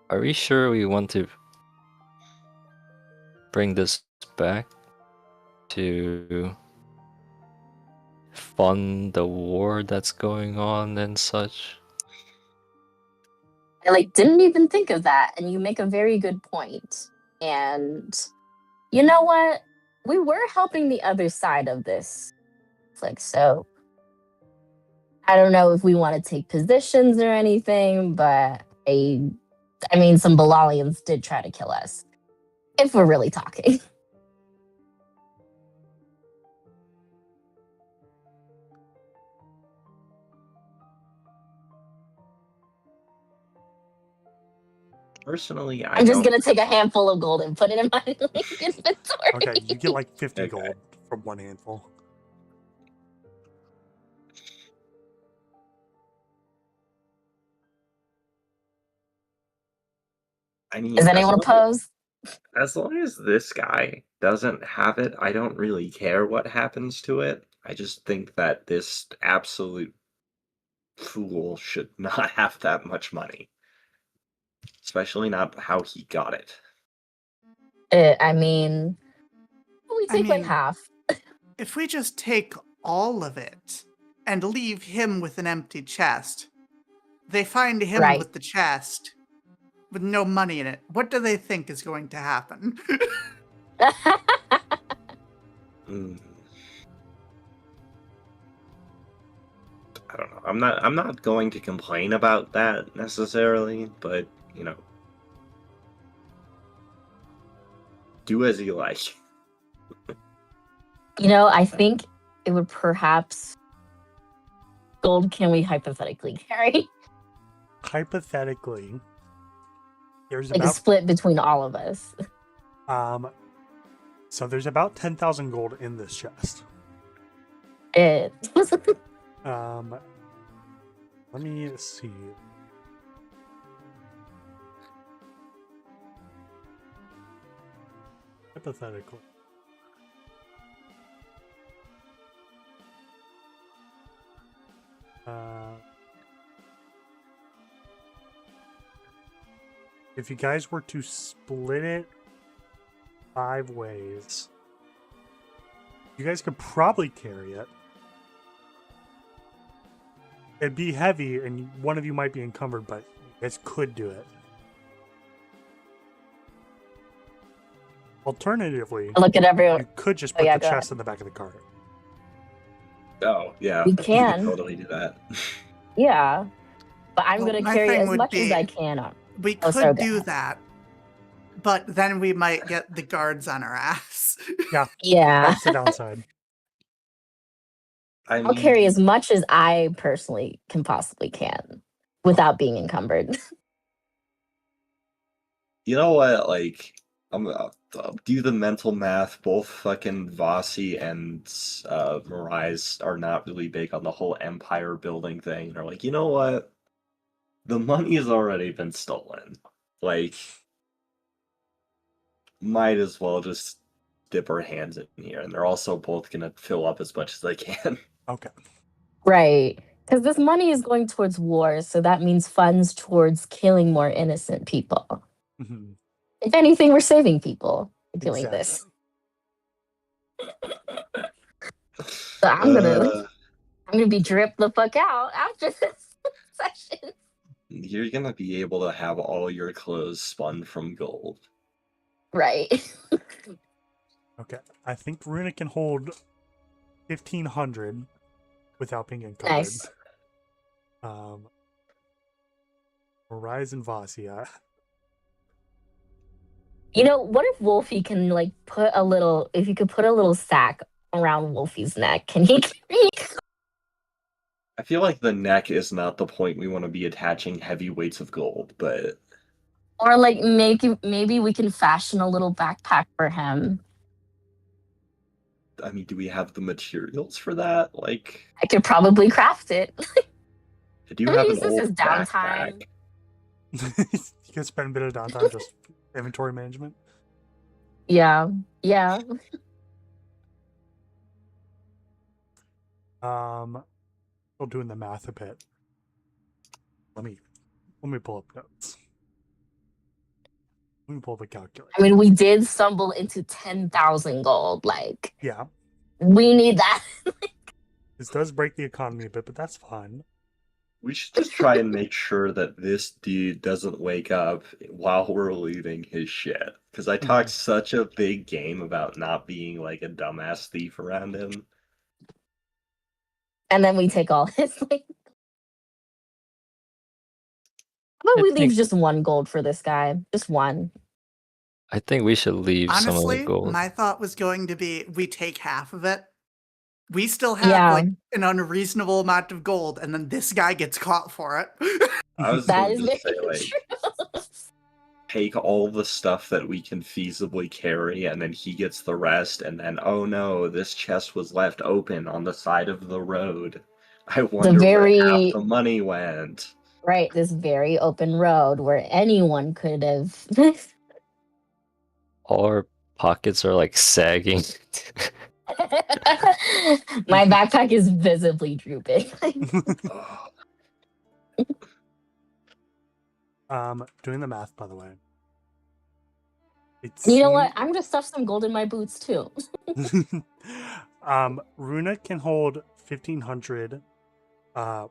Are we sure we want to bring this back to fund the war that's going on and such? I like didn't even think of that, and you make a very good point. And you know what? We were helping the other side of this conflict, so I don't know if we want to take positions or anything, but I mean, some Belalians did try to kill us. If we're really talking. Personally, I I'm just don't. gonna take a handful of gold and put it in my inventory. Okay, you get like 50 Okay. gold from one handful. I mean, Is anyone opposed? as long as this guy doesn't have it, I don't really care what happens to it. I just think that this absolute fool should not have that much money. Especially not how he got it. I mean, we I take like mean- half. If we just take all of it and leave him with an empty chest, they find him Right. with the chest with no money in it. What do they think is going to happen? Mm. I don't know. I'm not going to complain about that necessarily, but you know, do as you like. You know, I think it would perhaps gold can we hypothetically carry? Hypothetically, there's Like a about split between all of us. so there's about 10,000 gold in this chest. It Let me see. Hypothetically. If you guys were to split it 5 ways, you guys could probably carry it. It'd be heavy, and one of you might be encumbered, but you guys could do it. Alternatively, look at everyone. you could just Oh, put yeah, the go chest in the back of the cart. Oh yeah, We you could can. totally do that. Yeah. But I'm Well, gonna my carry thing as would much as be- I can on. We Oh, could sorry, go do ahead. that, but then we might get the guards on our ass. Yeah. That's the downside. I I'll mean, carry as much as I personally can possibly can without being encumbered. you know what? Like, I'll do the mental math. Both fucking Vasi and Mirais are not really big on the whole empire building thing. They're like, you know what? The money has already been stolen. Like, might as well just dip our hands in here. And they're also both gonna fill up as much as they can. Okay. Right. Because this money is going towards war, so that means funds towards killing more innocent people. Mhm. If anything, we're saving people by doing this. So I'm gonna be dripped the fuck out after this session. You're gonna be able to have all your clothes spun from gold. Right. Okay. I think Runa can hold 1,500 without being encumbered. Nice. Rise and Vasia. You know, what if Wolfie can like put a little? If you could put a little sack around Wolfie's neck, can he carry? I feel like the neck is not the point we want to be attaching heavy weights of gold, but Or like maybe we can fashion a little backpack for him. I mean, do we have the materials for that? Like, I could probably craft it. I do Can we have an use this old as downtime? backpack. You can spend a bit of downtime just inventory management. Yeah. Yeah. Still doing the math a bit. Let me pull up notes. Let me pull the calculator. I mean, we did stumble into 10,000 gold. Like, Yeah, we need that. this does break the economy a bit, but that's fine. We should just try and make sure that this dude doesn't wake up while we're looting his shit. Because I talked such a big game about not being like a dumbass thief around him. And then we take all his like. How about I we leave think- just 1 gold for this guy? Just 1. I think we should leave some of the Honestly, gold. my thought was going to be we take half of it. We still have Yeah. like an unreasonable amount of gold, and then this guy gets caught for it. I was That going is to very say, like, true. take all the stuff that we can feasibly carry, and then he gets the rest, and then, oh no, this chest was left open on the side of the road. I wonder where half the money went. Right, this very open road where anyone could have. All our pockets are like sagging. My backpack is visibly drooping. Doing the math, by the way. You know what? I'm gonna stuff some gold in my boots too. Runa can hold 1,500.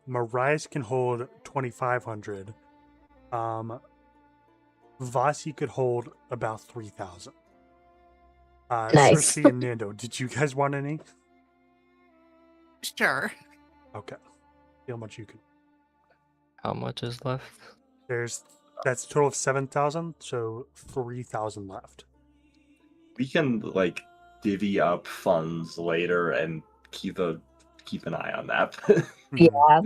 Marias can hold 2,500. Vasi could hold about 3,000. Nice. Cersei and Nando, did you guys want any? Sure. Okay. See how much you can. How much is left? That's a total of 7,000, so 3,000 left. We can, like, divvy up funds later and keep an eye on that. Yeah.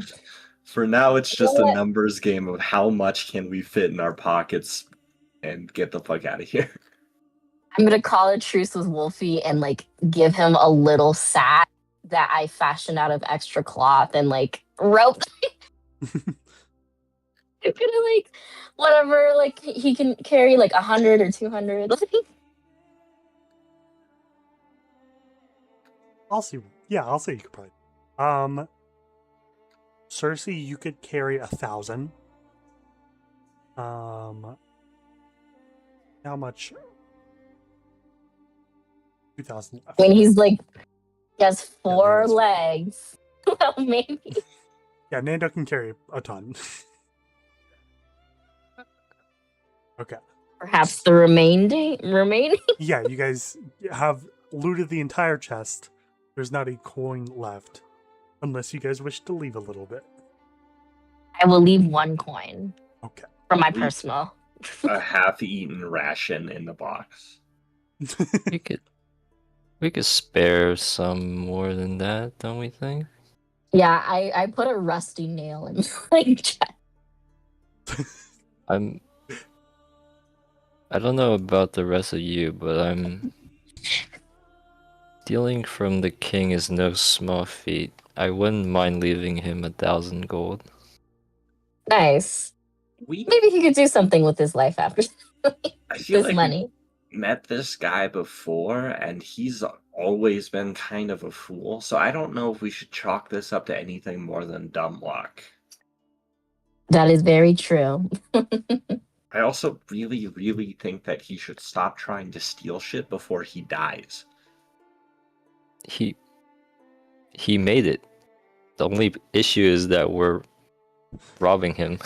For now, it's just You know a what? numbers game of how much can we fit in our pockets and get the fuck out of here. I'm gonna call a truce with Wolfie and like give him a little sack that I fashioned out of extra cloth and like rope. I'm gonna like whatever, like he can carry like 100 or 200. I'll see. Yeah, I'll say you could probably. Cersei, you could carry 1,000. How much? 2,000 left. When he's like he has Yeah, 4 that's- legs. Well, maybe. Yeah, Nando can carry a ton. Okay. Perhaps the remaining. Yeah, you guys have looted the entire chest. There's not a coin left. Unless you guys wish to leave a little bit. I will leave 1 coin Okay. for my We- personal. A half-eaten ration in the box. We could spare some more than that, don't we think? Yeah, I put a rusty nail in my chest. I don't know about the rest of you, but I'm stealing from the king is no small feat. I wouldn't mind leaving him 1,000 gold. Nice. We, Maybe he could do something with his life after I feel this like money. we met this guy before, and he's always been kind of a fool. So I don't know if we should chalk this up to anything more than dumb luck. That is very true. I also really, really think that he should stop trying to steal shit before he dies. He made it. The only issue is that we're robbing him.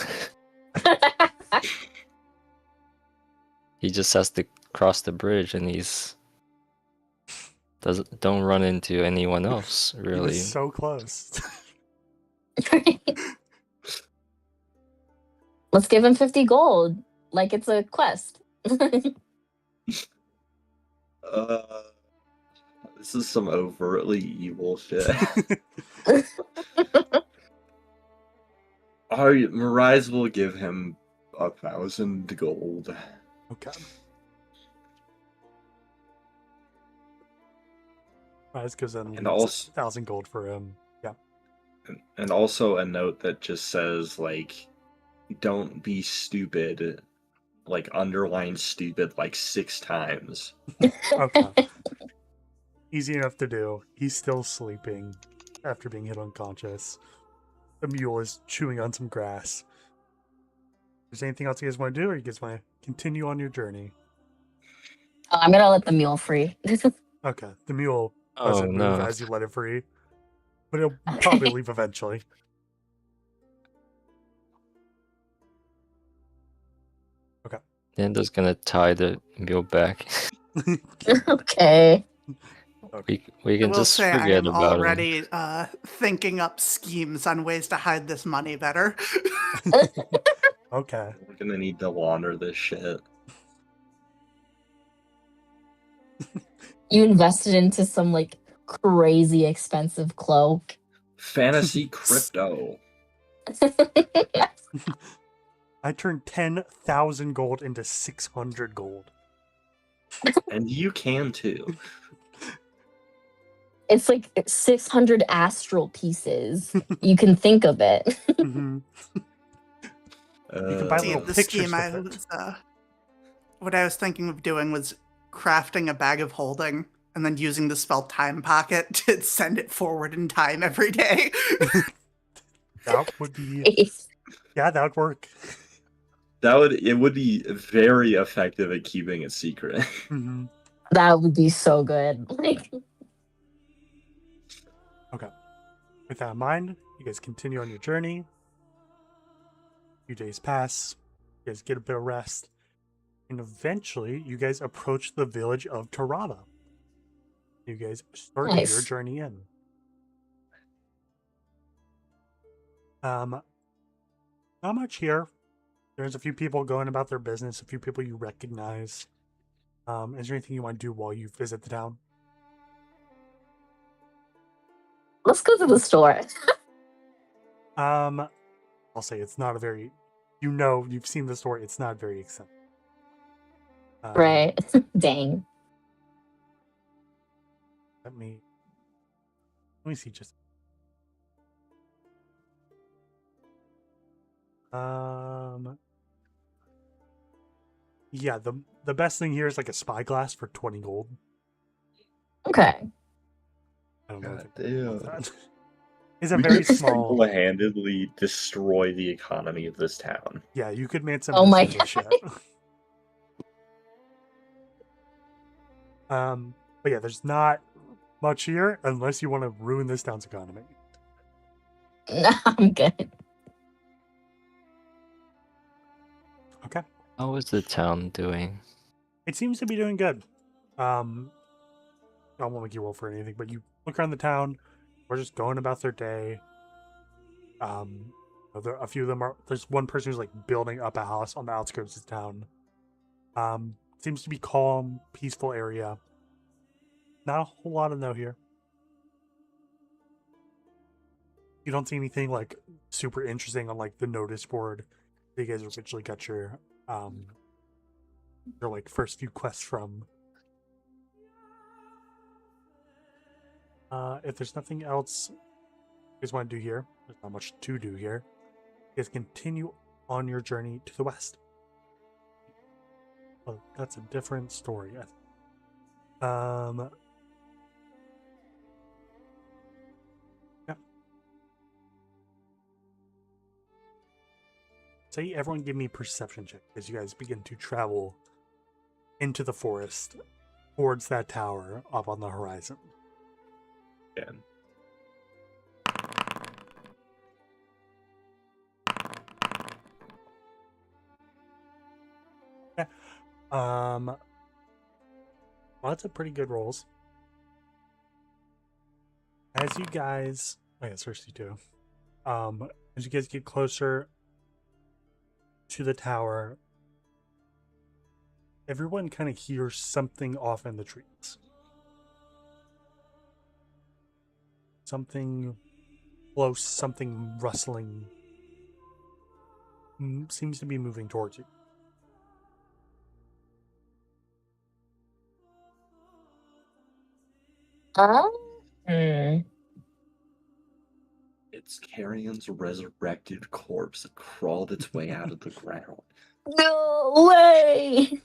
He just has to cross the bridge, and don't run into anyone else, He really. was so close. Let's give him 50 gold, like it's a quest. This is some overtly evil shit. Alright, Mirais will give him 1,000 gold. Okay. Rise goes in And also- 1,000 gold for him. Yeah. And also a note that just says, like, don't be stupid, like, underline stupid, like, 6 times. Okay. Easy enough to do. He's still sleeping after being hit unconscious. The mule is chewing on some grass. Is there anything else you guys want to do, or you guys want to continue on your journey? Oh, I'm gonna let the mule free. Okay. The mule Oh doesn't move no. as you let it free, but it'll probably leave eventually. Nando's gonna tie the mule back. Okay. We I can will just say I forget am about him. already thinking up schemes on ways to hide this money better. Okay. We're gonna need to launder this shit. You invested into some like crazy expensive cloak. Fantasy crypto. I turned 10,000 gold into 600 gold. And you can too. It's like 600 astral pieces. You can think of it. Mm-hmm. You can buy See, little the pictures scheme I with it. was, what I was thinking of doing was crafting a bag of holding and then using the spell Time Pocket to send it forward in time every day. That would be, yeah, that would work. It would be very effective at keeping it secret. Mm-hmm. That would be so good. Like, Okay. With that in mind, you guys continue on your journey. A few days pass. You guys get a bit of rest. And eventually, you guys approach the village of Tarava. You guys started your nice. journey in. Not much here. There's a few people going about their business, a few people you recognize. Is there anything you want to do while you visit the town? Let's go to the store. I'll say it's not a very, you've seen the story. It's not very exciting. Right. Dang. Let me see just. Yeah, the best thing here is like a spyglass for 20 gold. Okay. I don't know. God if damn. that. It's a We very could small. single-handedly destroy the economy of this town. Yeah, you could make some Oh my business with shit. But yeah, there's not much here unless you want to ruin this town's economy. No, I'm good. Okay. How is the town doing? It seems to be doing good. I won't make you roll for anything, but you look around the town. We're just going about their day. A few of them are. There's one person who's like building up a house on the outskirts of town. Seems to be calm, peaceful area. Not a whole lot to know here. You don't see anything like super interesting on like the notice board. You guys originally got your like first few quests from. If there's nothing else you guys want to do here, there's not much to do here. You guys continue on your journey to the west. Oh, that's a different story. Yeah. Say everyone give me a perception check as you guys begin to travel into the forest towards that tower up on the horizon. Again. Well, that's a pretty good rolls. As you guys, oh yeah, Cersei too. As you guys get closer to the tower, everyone kind of hears something off in the trees. Something close, something rustling. Seems to be moving towards you. It's Carrion's resurrected corpse that crawled its way out of the ground. No way.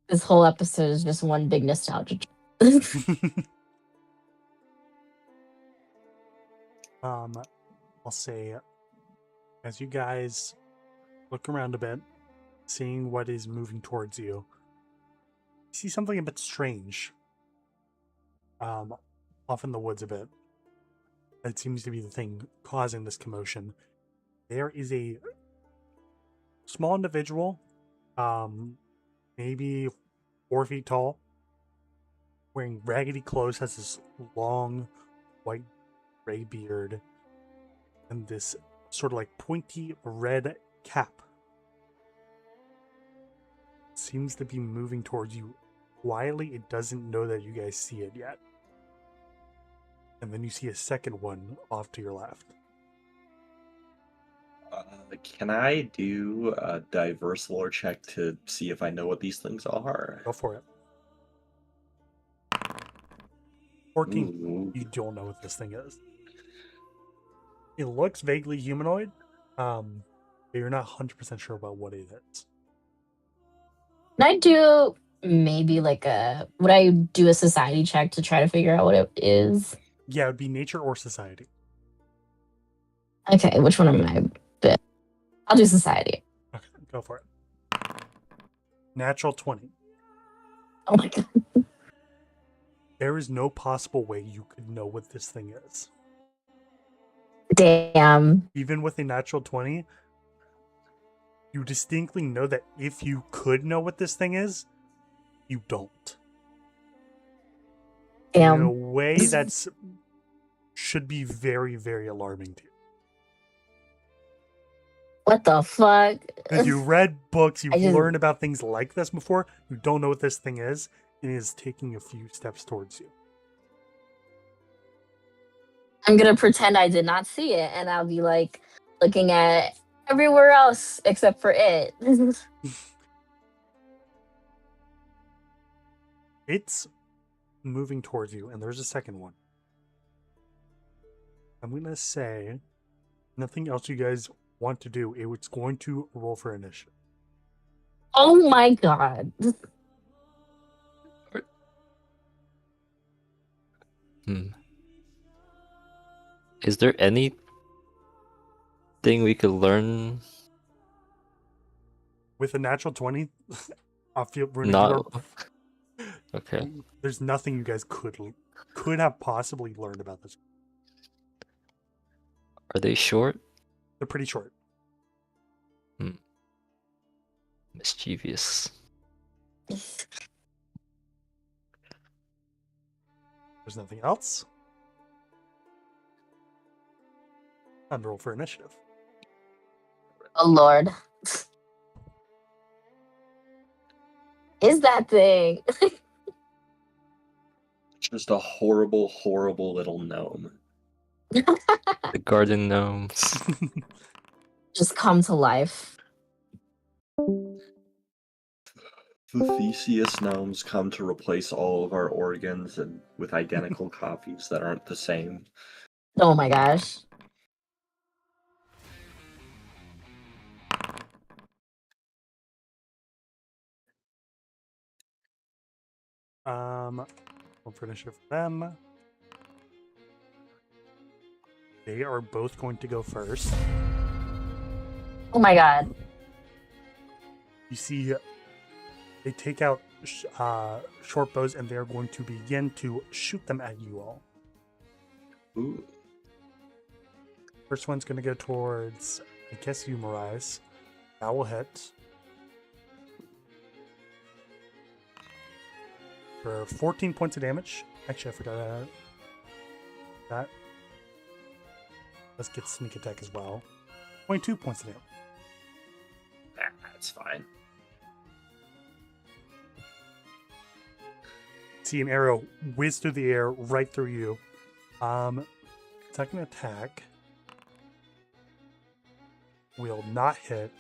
This whole episode is just one big nostalgia. I'll say, as you guys look around a bit, seeing what is moving towards you, you see something a bit strange. Off in the woods a bit. That seems to be the thing causing this commotion. there is a small individual, maybe 4 feet tall, wearing raggedy clothes, has this long white gray beard, and this sort of like pointy red cap. Seems to be moving towards you quietly. It doesn't know that you guys see it yet. And then you see a second one off to your left. Can I do a diverse lore check to see if I know what these things are? Go for it. 14. Ooh. You don't know what this thing is. It looks vaguely humanoid, but you're not 100% sure about what it is. Can I do maybe like would I do a society check to try to figure out what it is? Yeah, it would be nature or society. Okay, which one am I? I'll do society. Okay, go for it. Natural 20. Oh my god. There is no possible way you could know what this thing is. Damn. Even with a natural 20, you distinctly know that if you could know what this thing is, you don't. In a Damn. way that's should be very, very alarming to you. What the fuck? Because you read books, you've I just- learned about things like this before, you don't know what this thing is, and it is taking a few steps towards you. I'm gonna pretend I did not see it, and I'll be like looking at everywhere else except for it. It's moving towards you, and there's a second one. I'm going to say nothing else you guys want to do. It's going to roll for initiative. Oh my god. Is there anything we could learn? With a natural 20, I feel Not. Okay. there's nothing you guys could have possibly learned about this. Are they short? They're pretty short. Mischievous. There's nothing else. And roll for initiative. Oh lord. Is that thing? Just a horrible, horrible little gnome. The garden gnomes. Just come to life. The Theseus gnomes come to replace all of our organs and with identical copies that aren't the same. Oh my gosh. Roll for initiative for them. They are both going to go first. Oh my god. You see, they take out short bows, and they're going to begin to shoot them at you all. Ooh. First one's going to go towards, I guess, you, Mirais. That will hit. For 14 points of damage. Actually, I forgot that. Let's get sneak attack as well. 22 points of damage. That's fine. See an arrow whiz through the air right through you. Second attack will not hit.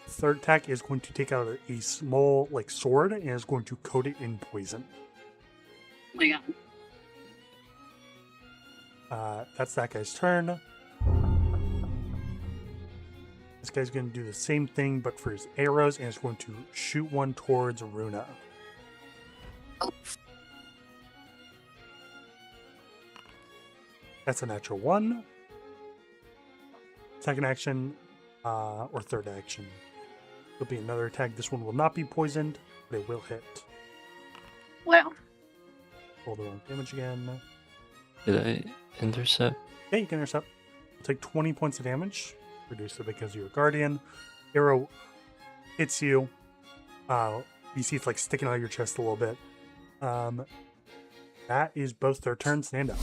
Third attack is going to take out a small sword and is going to coat it in poison. Oh my god. That's that guy's turn. This guy's going to do the same thing, but for his arrows, and is going to shoot one towards Runa. Oh. That's a natural 1. Second action, or third action, will be another attack. This one will not be poisoned, but it will hit. Wow. Roll the wrong damage again. Did I intercept? Yeah, you can intercept. Take 20 points of damage. reduce it because you're a guardian. Arrow hits you. You see it's like sticking out of your chest a little bit. That is both their turns. Stand up.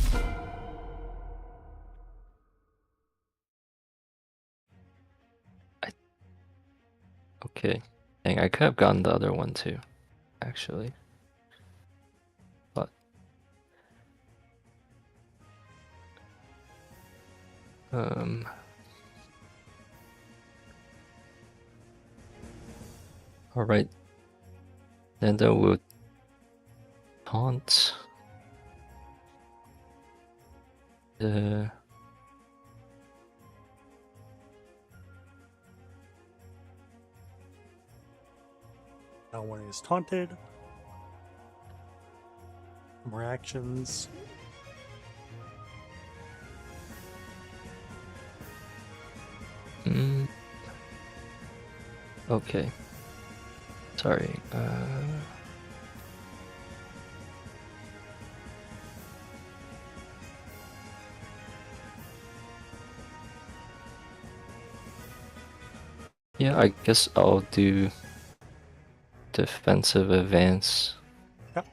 Okay. Dang, I could have gotten the other one too, actually. But all right. Then we'll taunt the That one is taunted. More actions. Okay. Sorry. Yeah, I guess I'll do defensive advance. Yep.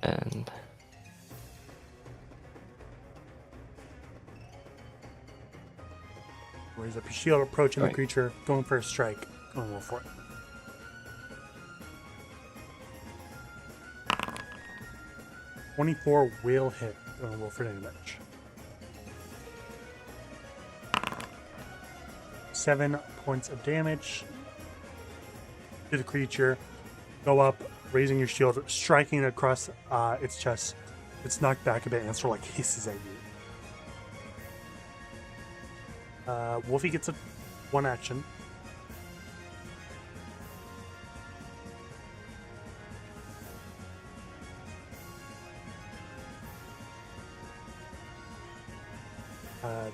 And raise up your shield, approaching the Right. creature, going for a strike. Going to roll for it. .24 will hit. Going to roll for damage. 7 points of damage to the creature. Go up, raising your shield, striking it across its chest. It's knocked back a bit and sort of like hisses at you. Wolfie gets a one action.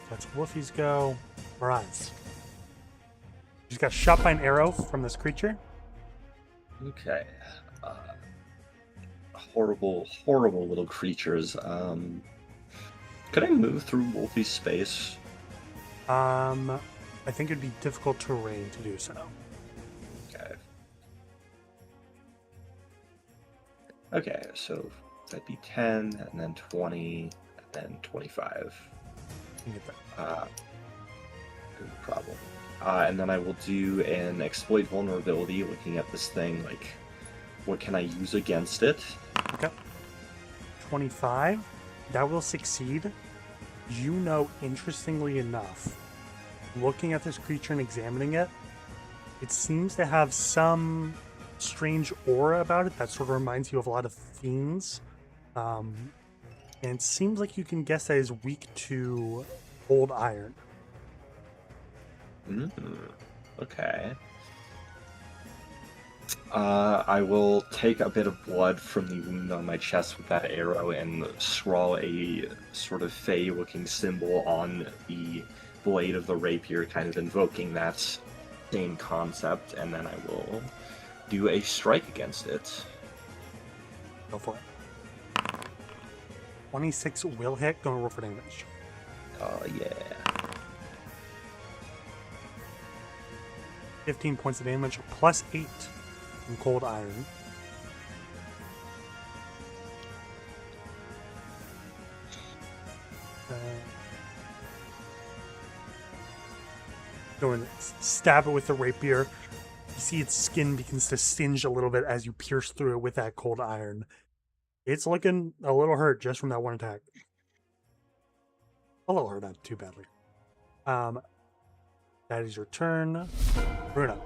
That's Wolfie's go. Miraz. She's got shot by an arrow from this creature. Okay. Horrible, horrible little creatures. Could I move through Wolfie's space? I think it'd be difficult terrain to do so. Okay. Okay, so that'd be 10, and then 20, and then 25. You can get that. No problem. And then I will do an exploit vulnerability, looking at this thing, like, what can I use against it? Okay. 25. That will succeed. You know, interestingly enough, looking at this creature and examining it, it seems to have some strange aura about it that sort of reminds you of a lot of fiends. And it seems like you can guess that is weak to old iron. Okay. I will take a bit of blood from the wound on my chest with that arrow and scrawl a sort of fey-looking symbol on the blade of the rapier, kind of invoking that same concept, and then I will do a strike against it. Go for it. 26 will hit. Gonna roll for damage. Oh, yeah. 15 points of damage, plus 8 from cold iron. Go and stab it with the rapier. You see its skin begins to singe a little bit as you pierce through it with that cold iron. It's looking a little hurt just from that one attack. A little hurt, not too badly. That is your turn. Bruno.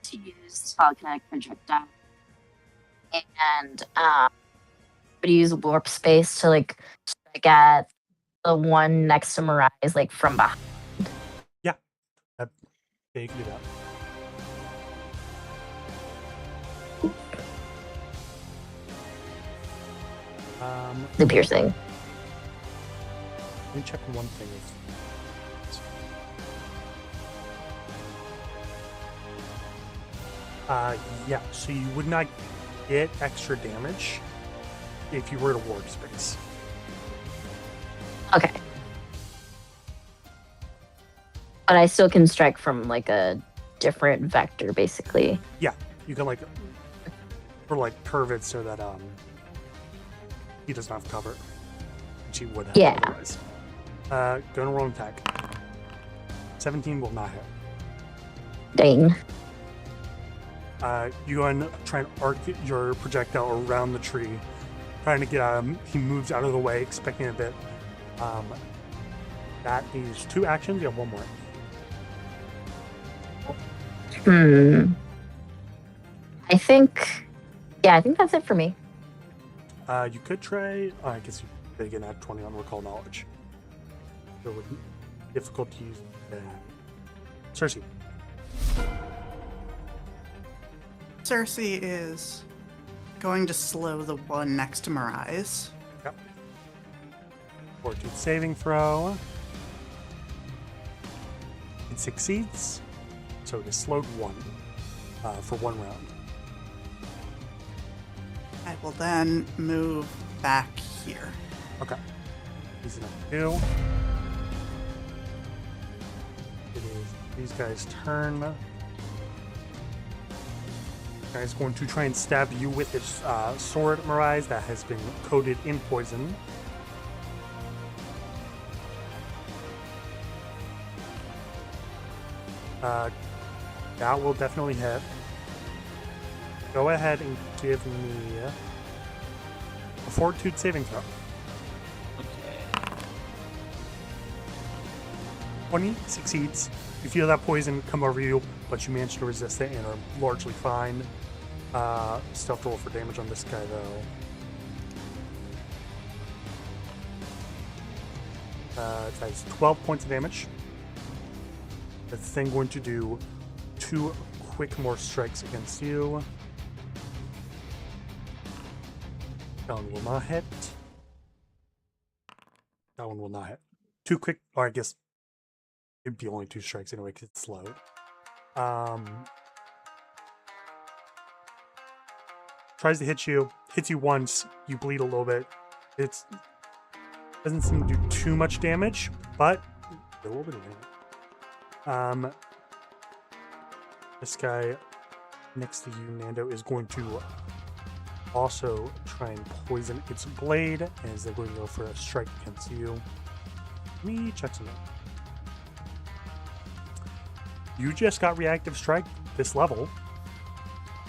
To use telekinetic projectile, and but use warp space to like strike at the one next to Miraz, like from behind. Yeah, you can do that. The piercing. Let me check one thing. Yeah, so you would not get extra damage if you were to warp space. Okay. But I still can strike from like a different vector, basically. You can like or like curve it so that he does not have cover, which he would have Yeah. otherwise. Gonna roll an attack. 17 will not hit. Dang. You go and try and arc your projectile around the tree, trying to get at him. He moves out of the way, expecting a bit. That is 2 actions. You have 1 more. I think that's it for me. You could try. I guess you could get an 20 on recall knowledge. So it would be difficult to use. Cersei. Cersei is going to slow the one next to Mirais. Yep. Fortitude saving throw. It succeeds, so it is slowed 1 for 1 round. I will then move back here. Okay. Easy enough to do. It is these guys' turn. Guy's going to try and stab you with his sword, Mirais, that has been coated in poison. That will definitely hit. Go ahead and give me a fortitude saving throw. Okay. 20 succeeds. You feel that poison come over you, but you manage to resist it and are largely fine. Still have to roll for damage on this guy, though. It has 12 points of damage. That's then going to do 2 quick more strikes against you. That one will not hit. That one will not hit. 2 quick, or I guess it'd be only 2 strikes anyway because it's slowed. Tries to hit you, hits you once, you bleed a little bit. It doesn't seem to do too much damage, but a little bit of damage. This guy next to you, Nando, is going to also try and poison its blade, as they're going to go for a strike against you. Let me check something. You just got reactive strike this level.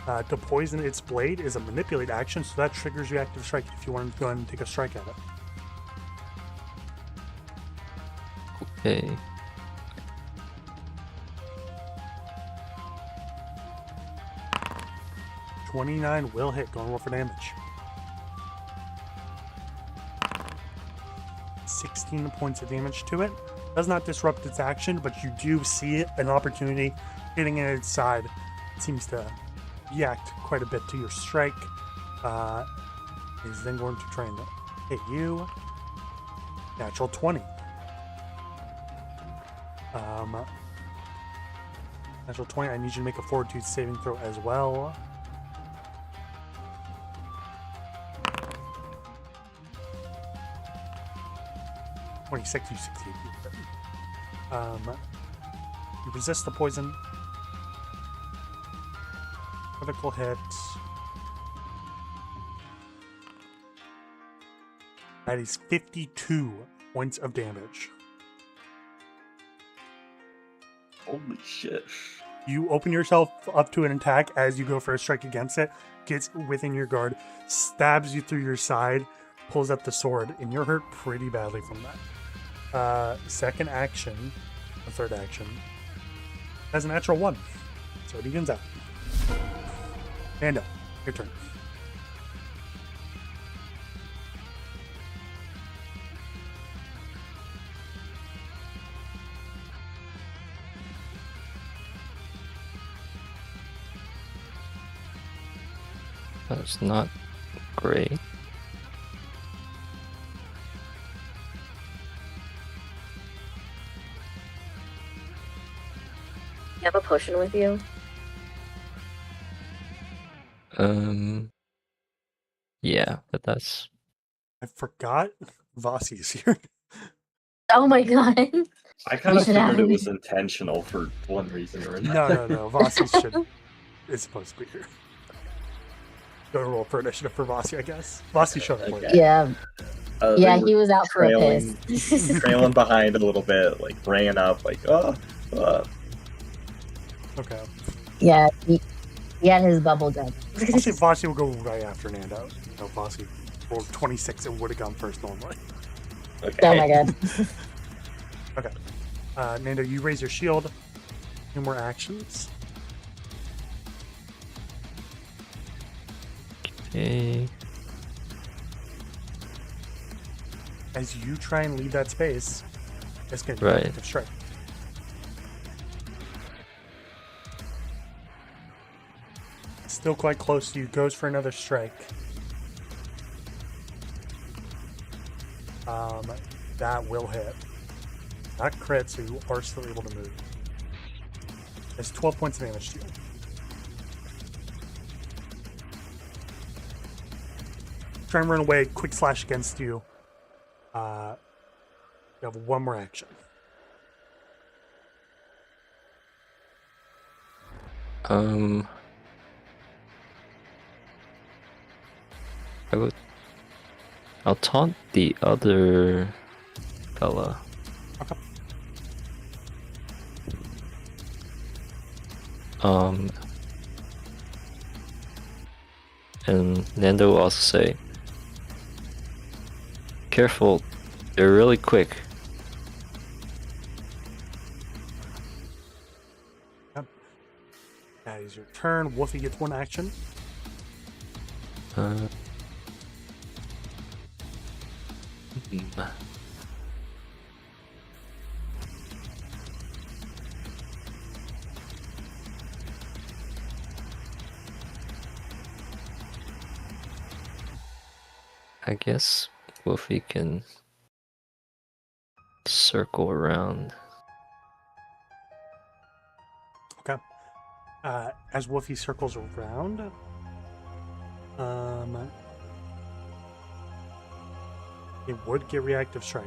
To poison its blade is a manipulate action, so that triggers reactive strike if you want to go ahead and take a strike at it. Okay. $29 will hit. Go and roll for damage. 16 points of damage to it. Does not disrupt its action, but you do see it, an opportunity hitting at its side. It seems to react quite a bit to your strike. Is then going to try and hit you. Natural 20. Natural 20. I need you to make a fortitude saving throw as well. You succeed. You resist the poison. Critical hit. That is 52 points of damage. Holy shit. You open yourself up to an attack as you go for a strike against it, gets within your guard, stabs you through your side, pulls up the sword, and you're hurt pretty badly from that. Second action, or third action, has a natural 1. So it evens out. Nando, your turn. That's not great. You have a potion with you? Yeah, but that's I forgot Vasi is here. Oh my god. I kind We of should have figured it him. was intentional for one reason or another. No. Vasi is supposed to be here. Go to roll for initiative for Vasi, I guess. Vasi showed up later. Okay. Yeah. They Yeah, were he was out for a trailing, piss. trailing behind a little bit, like ran up, like Okay. Yeah, he had his bubble gum. I'll say Vasi will go right after Nando. No, Vasi rolled 26 and would have gone first normally. Okay. Oh my god. Nando, you raise your shield. 2 more actions. Okay. As you try and leave that space, it's going to be Right. an active strike. Still quite close to you. Goes for another strike. That will hit. Not crit, so you are still able to move. It's 12 points of damage to you. Try and run away. Quick slash against you. You have 1 more action. I'll taunt the other fella. Okay. And Nando will also say, "Careful, they're really quick." That is your turn. Wolfie gets 1 action. Hmm. I guess Wolfie can circle around. Okay. As Wolfie circles around, it would get reactive strike.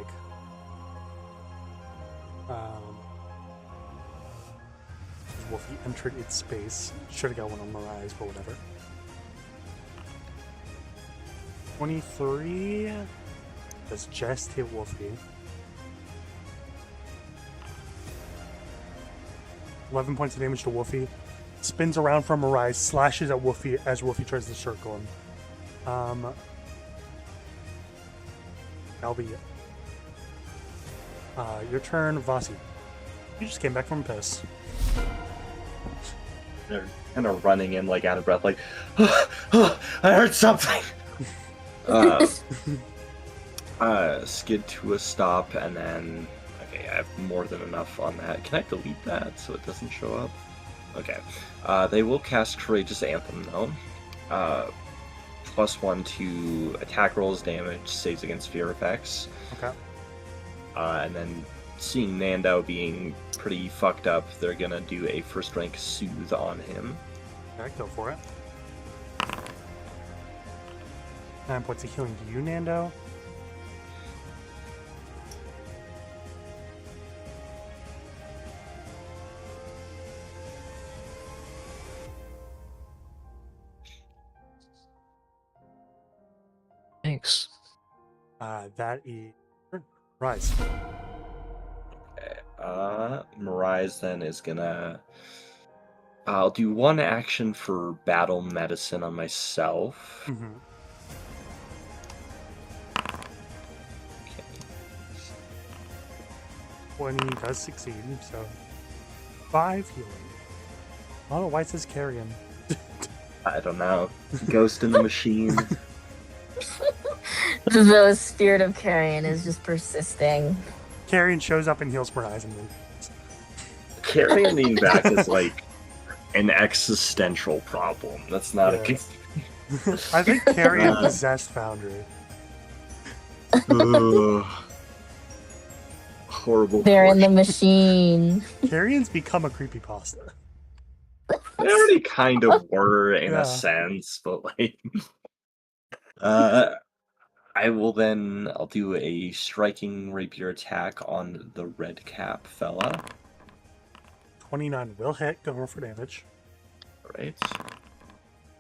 Wolfie entered its space. Should have got one on Mirage, but whatever. 23 does just hit Wolfie. 11 points of damage to Wolfie. Spins around from Mirage, slashes at Wolfie as Wolfie tries to circle him. That'll be it. Your turn, Vasi. You just came back from a piss. They're kind of running in, like out of breath, like, I heard something. Skid to a stop, and then okay, I have more than enough on that. Can I delete that so it doesn't show up? Okay. They will cast Courageous Anthem though. +1 to attack rolls, damage, saves against fear effects. Okay. And then seeing Nando being pretty fucked up, they're gonna do a first rank soothe on him. Okay, go for it. 9 points of healing to you, Nando. Thanks. That is Rise. Okay. Mirage then is gonna. I'll do 1 action for battle medicine on myself. Mm-hmm. Okay. 20 does succeed, so 5 healing. I don't know why it says carrion. I don't know. Ghost in the machine. The spirit of carrion is just persisting. Carrion shows up and heals Mirage and then Carrying being back is like an existential problem. That's not a. I think Carrion possessed Foundry. Ugh. Horrible. They're in the portion. Mm-hmm. machine. Carrion's become a creepypasta. They already kind of were in Yeah. a sense, but like, I will then. I'll do a striking rapier attack on the red cap fella. 29 will hit. Go roll for damage. All right.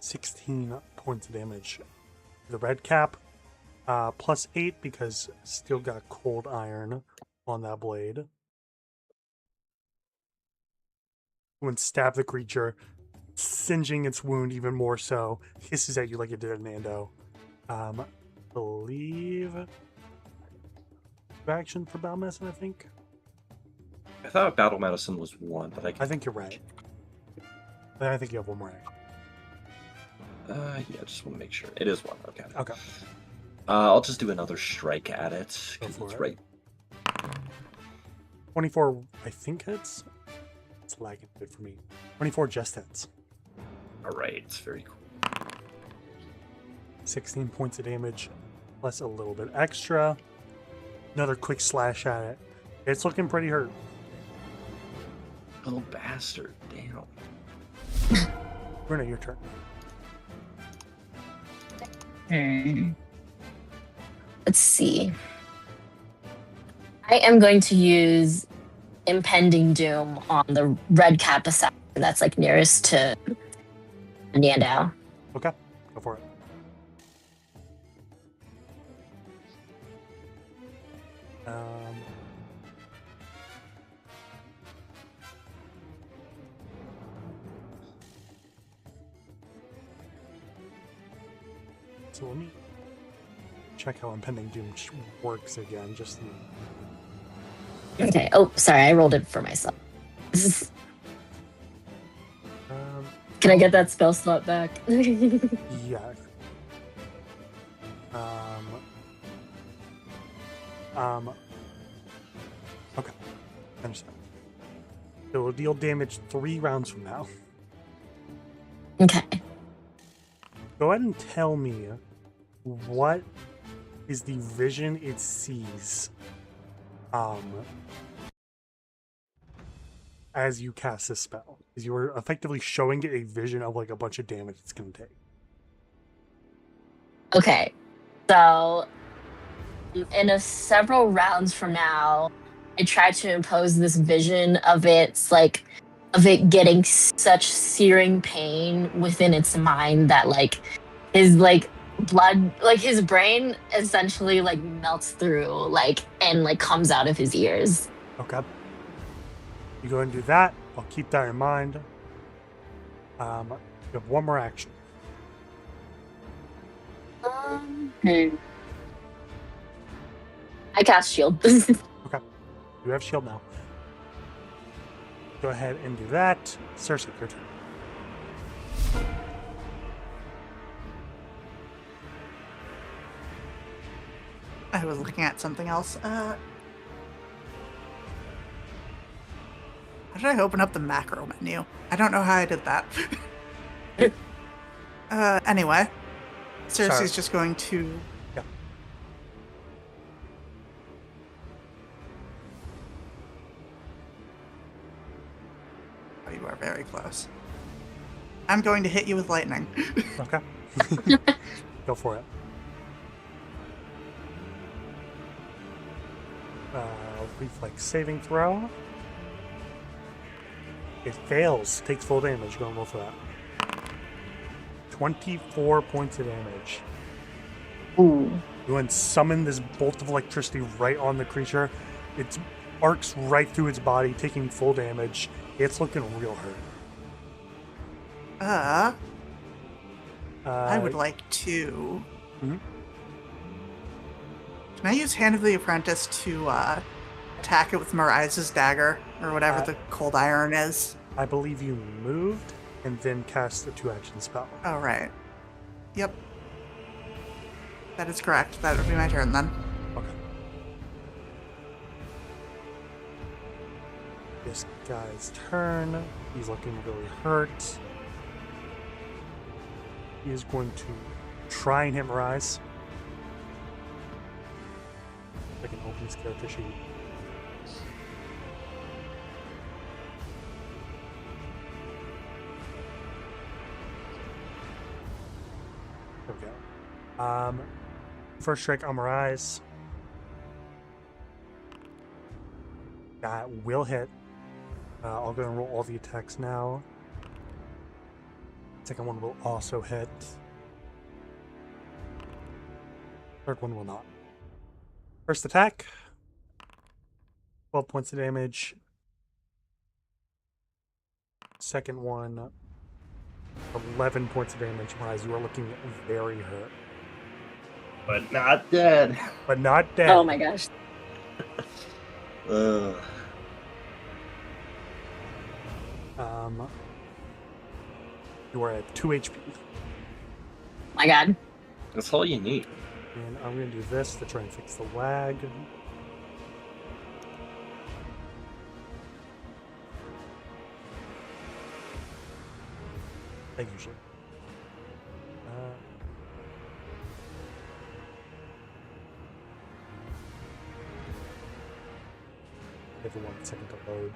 16 points of damage. The red cap, +8 because still got cold iron on that blade. When stab the creature, singeing its wound even more so, hisses at you like it did at Nando. Believe action for battle medicine, I think. I thought battle medicine was 1, but I think you're right. Then I think you have one more action. Yeah, just want to make sure. It is 1. Okay. Okay. I'll just do another strike at it Go because for it's it. right. 24, I think hits. It's lagging a bit for me. 24 just hits. All right. It's very cool. 16 points of damage, plus a little bit extra. Another quick slash at it. It's looking pretty hurt. Little bastard. Damn. Runa, your turn. Let's see. I am going to use Impending Doom on the red cap assassin that's like nearest to Nando. Okay, go for it. So let me check how Impending Doom works again, just Okay. Oh, sorry. I rolled it for myself. Can I get that spell slot back? yeah. Okay, I understand. It will deal damage 3 rounds from now. Okay. Go ahead and tell me what is the vision it sees as you cast this spell. Is you are effectively showing it a vision of like a bunch of damage it's going to take. Okay. So, in several rounds from now, I try to impose this vision of it getting such searing pain within its mind that like his like blood, like his brain essentially like melts through like and like comes out of his ears. Okay. You go and do that. I'll keep that in mind. You have one more action. I cast shield. Okay. You have shield now. Go ahead and do that. Cersei, your turn. I was looking at something else. How did I open up the macro menu? I don't know how I did that. Anyway, Cersei's Sorry. just going to... Yeah. Oh, you are very close. I'm going to hit you with lightning. Okay. Go for it. Reflex saving throw. It fails. Takes full damage. Go and roll for that. 24 points of damage. Ooh. You then summon this bolt of electricity right on the creature. It arcs right through its body, taking full damage. It's looking real hurt. I would like to... Mhm. Can I use Hand of the Apprentice to attack it with Mariah's dagger, or whatever the cold iron is? I believe you moved and then cast a 2-action spell. Oh, right. Yep. That is correct. That would be my turn then. Okay. This guy's turn. He's looking really hurt. He is going to try and hit Mariah. I can open this character sheet. There we go. First strike on Mirage. That will hit. I'll go and roll all the attacks now. Second one will also hit. Third one will not. First attack. 12 points of damage. Second one, 11 points of damage. Mirage, you are looking very hurt. But not dead. But not dead. Oh my gosh. You are at 2 HP. My God. That's all you need. And I'm going to do this to try and fix the lag. Like usually. Give it 1 second to load.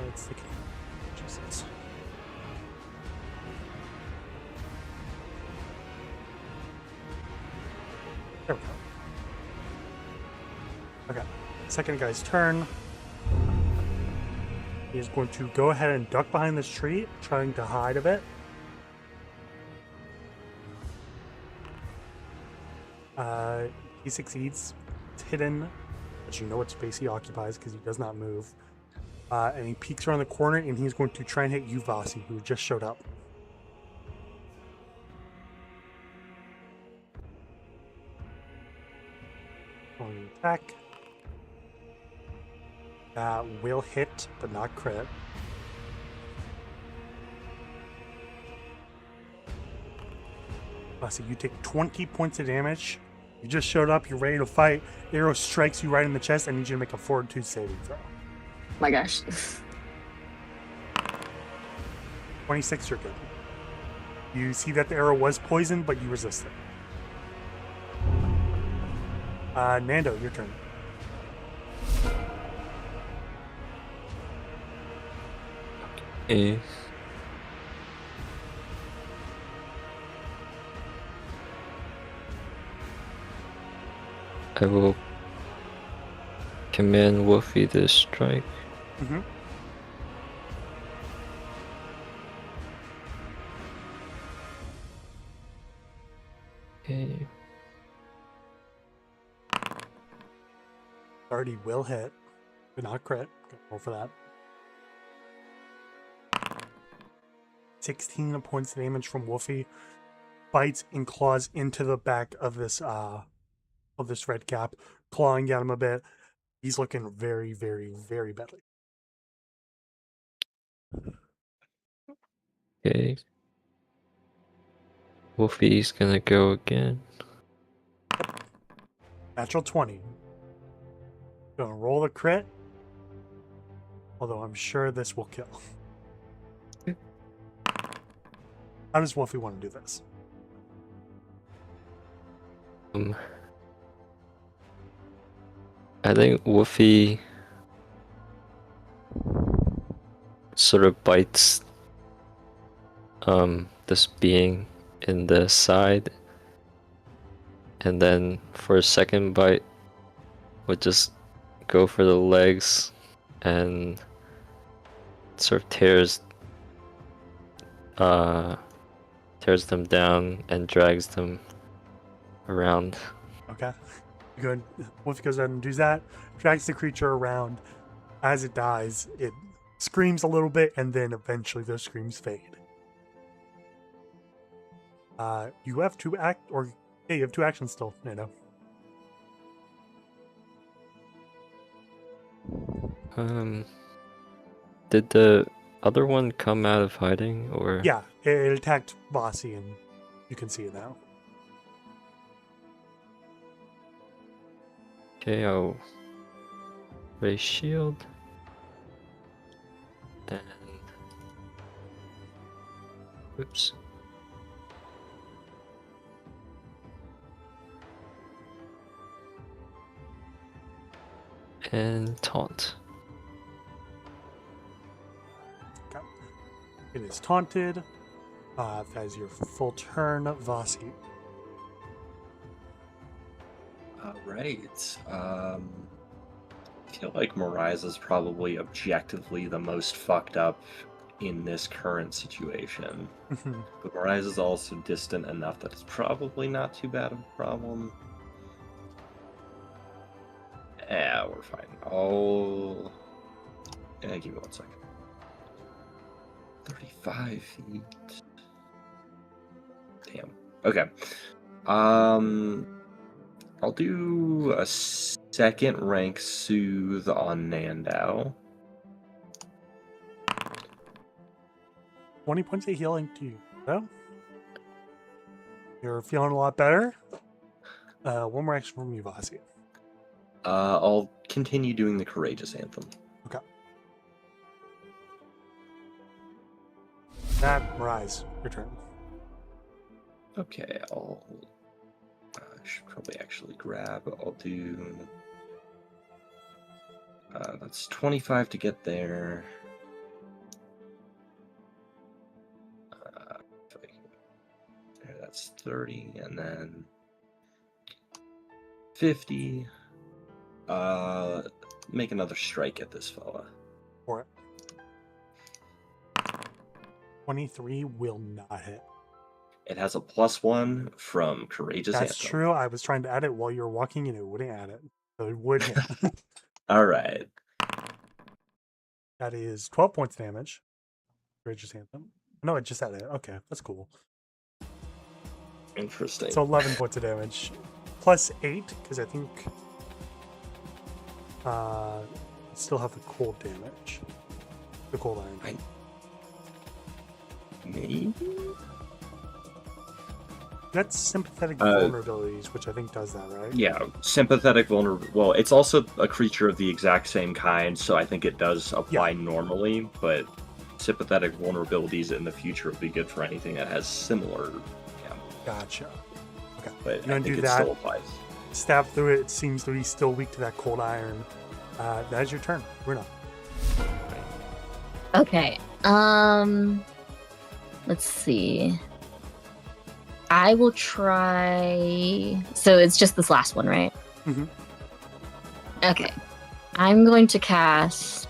It's the Jesus. There we go. Okay. Second guy's turn. He is going to go ahead and duck behind this tree, trying to hide a bit. He succeeds. It's hidden, but you know what space he occupies because he does not move. And he peeks around the corner, and he's going to try and hit you, Vasi, who just showed up. On the attack. That will hit, but not crit. Vasi, you take 20 points of damage. You just showed up, you're ready to fight. Arrow strikes you right in the chest. I need you to make a fortitude saving throw. My gosh. 26, you're good. You see that the arrow was poisoned, but you resist it. Nando, your turn. Okay. I will command Wolfie to strike. Mm-hmm. Okay. Already will hit, but not crit. Roll for that. 16 points of damage from Wolfie. Bites and claws into the back of this red cap, clawing at him a bit. He's looking very, very, very badly. Okay. Wolfie's gonna go again. Natural 20. Gonna roll the crit. Although I'm sure this will kill. How does Wolfie want to do this? I think Wolfie sort of bites this being in the side, and then for a second bite would just go for the legs and sort of tears them down and drags them around. Okay. Good. Wolfie goes ahead and does that. Drags the creature around. As it dies, it screams a little bit, and then eventually those screams fade. You have you have 2 actions still, Nando. Did the other one come out of hiding, or? Yeah, it attacked Vasi, and you can see it now. Okay, I'll raise shield. And oops. And taunt. Okay. It is taunted. That is your full turn, Vasi. All right. I feel like Mariah is probably objectively the most fucked up in this current situation. But Mariah is also distant enough that it's probably not too bad of a problem. Yeah, we're fine. Give me 1 second. 35 feet. Damn. Okay. I'll do a second rank soothe on Nandao. 20 points of healing to you. So, you're feeling a lot better. One more action from you, Vasi. I'll continue doing the Courageous Anthem. Okay. That, Rise, your turn. Okay, I should probably actually grab. I'll do. That's 25 to get there. That's 30, and then 50. Make another strike at this fella. For it. 23 will not hit. It has a +1 from Courageous That's Anthem. true. I was trying to add it while you were walking and it wouldn't add it. So it would hit. All right. That is 12 points of damage. Courageous Anthem. No, it just added it. Okay, that's cool. Interesting. So 11 points of damage. Plus 8, because I think still have the cold damage. The cold iron. Maybe? That's sympathetic vulnerabilities, which I think does that, right? Yeah, sympathetic vulnerable. Well, it's also a creature of the exact same kind, so I think it does apply normally, but sympathetic vulnerabilities in the future will be good for anything that has similar. Yeah. Gotcha. Okay. But You're gonna I think do it that. still applies. Stab through it. It seems to be still weak to that cold iron. That is your turn. Runa. Okay. Let's see. I will try. So it's just this last one, right? Mm-hmm. Okay. I'm going to cast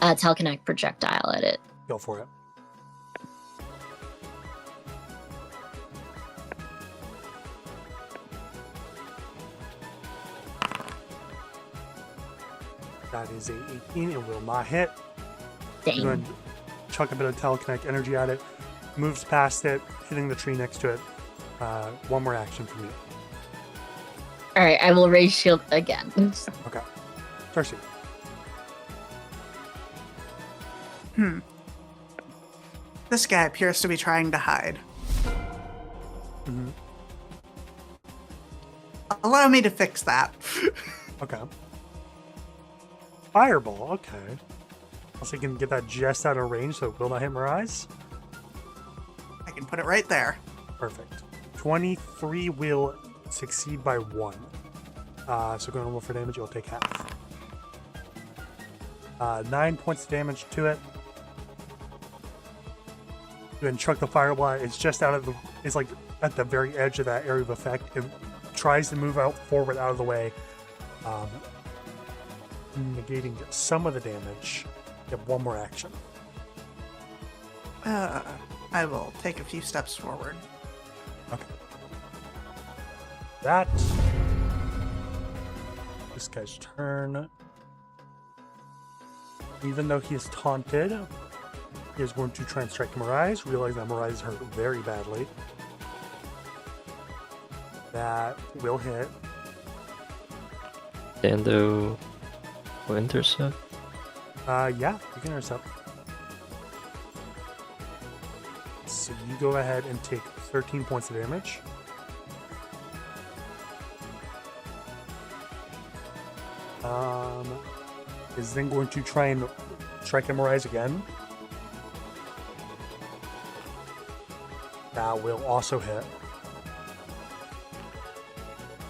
a telekinetic projectile at it. Go for it. That is a 18. It will not hit. Dang. You're going to chuck a bit of telekinetic energy at it. Moves past it, hitting the tree next to it. One more action from you. All right, I will raise shield again. Okay. Darcy. This guy appears to be trying to hide. Mm-hmm. Allow me to fix that. Okay. Fireball. Okay. Also, you can get that just out of range, so it will not hit Mirage. I can put it right there. Perfect. 23 will succeed by 1. So going to roll for damage, you'll take half. 9 points of damage to it. Then chuck the fireball. It's just out of the. It's like at the very edge of that area of effect. It tries to move out forward out of the way, negating some of the damage. You have one more action. I will take a few steps forward. Okay. That. This guy's turn. Even though he is taunted, he is going to try and strike Mirage. Realize that Mirage is hurt very badly. That will hit. Dando will intercept. Yeah, you can intercept. So you go ahead and take 13 points of damage. Is then going to try and Strike and Rise again. That will also hit.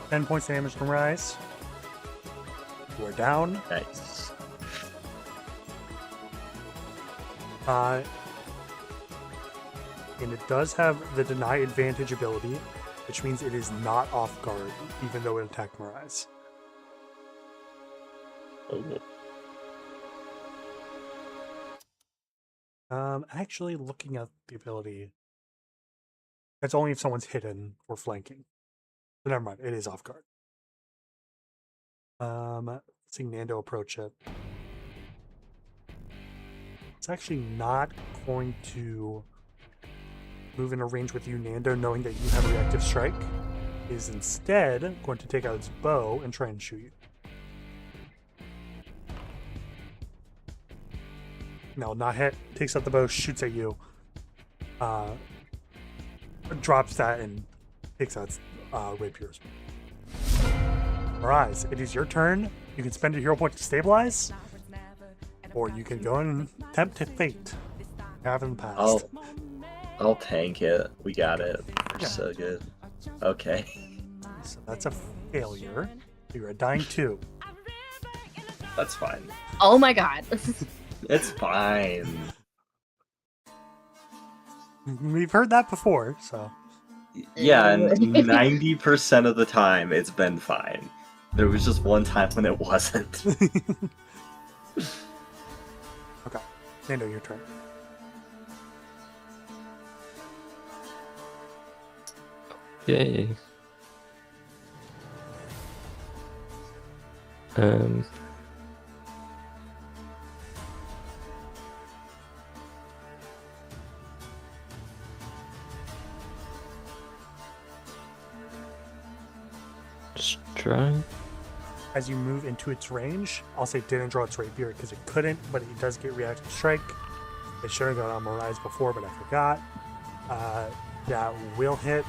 10 points of damage from Rise. You are down. Nice. And it does have the Deny Advantage ability, which means it is not off guard, even though it attacked Miraz. Actually, looking at the ability, that's only if someone's hidden or flanking. So never mind, it is off guard. Seeing Nando approach it. It's actually not going to move in a range with you, Nando, knowing that you have reactive strike. It is instead going to take out its bow and try and shoot you. No, not hit. Takes out the bow, shoots at you. Drops that and takes out its rapiers. Arise, it is your turn. You can spend a hero point to stabilize, or you can go and tempt to fate. Have in the past. I'll tank it. We got it. We're Yeah. so good. Okay. So that's a failure. You're a dying 2. That's fine. Oh my god. It's fine. We've heard that before, so. Yeah, and 90% of the time it's been fine. There was just one time when it wasn't. Okay. Nando, your turn. Yay. Strike. As you move into its range, I'll say it didn't draw its rapier because it couldn't, but it does get reactive strike. It should have gone on Mirage before, but I forgot. That will hit.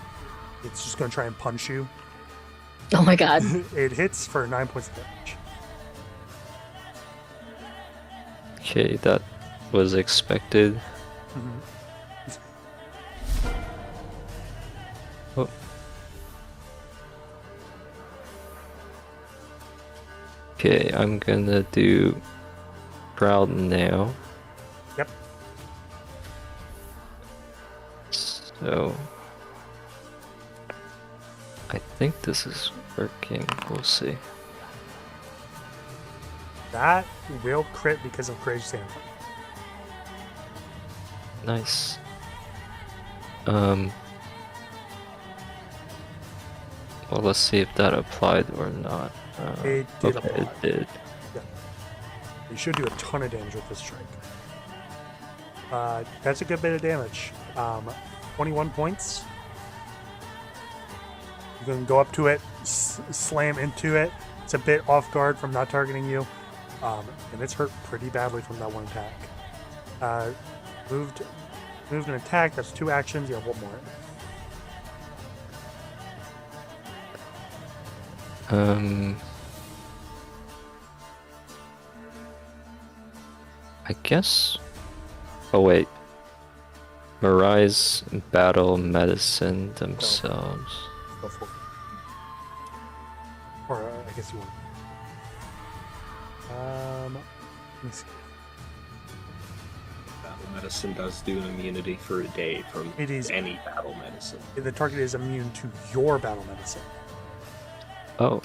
It's just going to try and punch you. Oh my god. It hits for 9 points of damage. Okay, that was expected. Oh. Okay, I'm gonna do Proud now. Yep. So I think this is working. We'll see. That will crit because of Courageous Standpoint. Nice. Well, let's see if that applied or not. It did okay, apply. it did. You should do a ton of damage with this strike. That's a good bit of damage. 21 points. You can go up to it, slam into it. It's a bit off guard from not targeting you. And it's hurt pretty badly from that one attack. Moved an attack. That's 2 actions. You have 1 more. I guess. Oh wait. Mirai's battle medicine themselves. Go for it. Or I guess you want. Let me see. Battle medicine does do an immunity for a day from It is- any battle medicine. The target is immune to your battle medicine. Oh,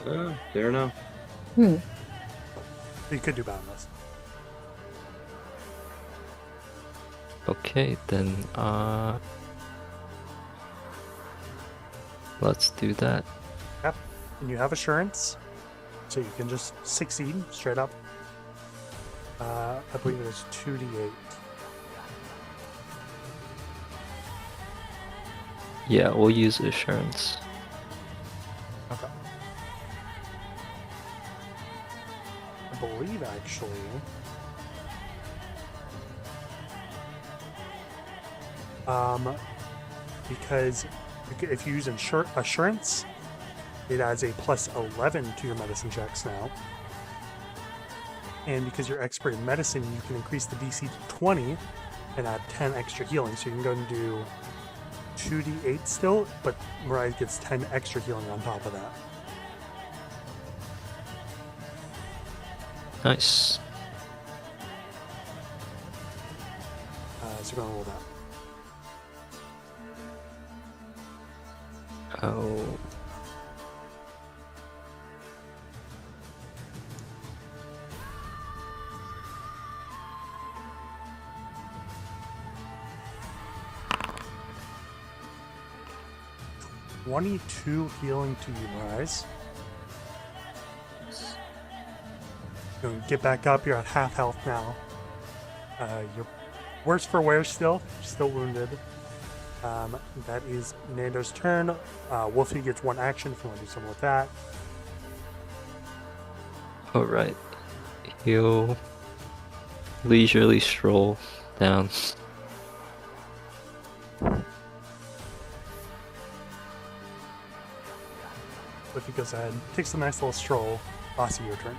Fair enough. You could do battle medicine. okay, then let's do that. Yep. And you have assurance, so you can just succeed straight up. I believe it is 2d8. Yeah, we'll use assurance. Okay. I believe actually. Because if you use assurance, it adds a +11 to your medicine checks now. And because you're expert in medicine, you can increase the DC to 20 and add 10 extra healing. So you can go and do 2d8 still, but Mariah gets 10 extra healing on top of that. Nice. So we're going to roll that. Oh. $22 healing to you, Rise. You're going to get back up. You're at half health now. You're worse for wear still. Still wounded. That is Nando's turn. Wolfie gets one action if you want to do something with that. Alright. He'll leisurely stroll down. Wolfie goes ahead, takes a nice little stroll. Bossy, your turn.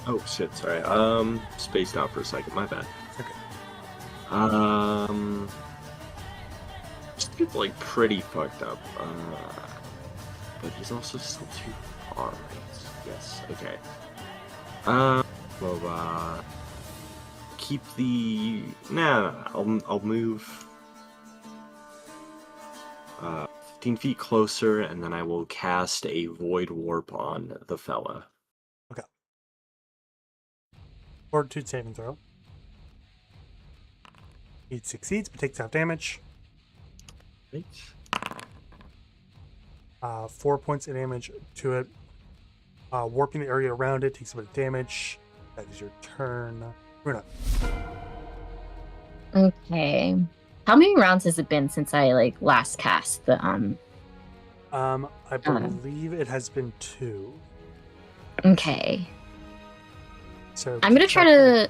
Oh shit, sorry. Spaced out for a second, my bad. Okay. Just get like pretty fucked up. But he's also still too far, right? Yes, okay. Keep the I'll move 15 feet closer, and then I will cast a void warp on the fella. Fortitude saving throw. He succeeds, but takes half damage. Right. 4 points of damage to it. Warping the area around it takes a bit of damage. That is your turn. Runa. Okay. How many rounds has it been since I last cast the I believe it has been 2. Okay. So I'm gonna try to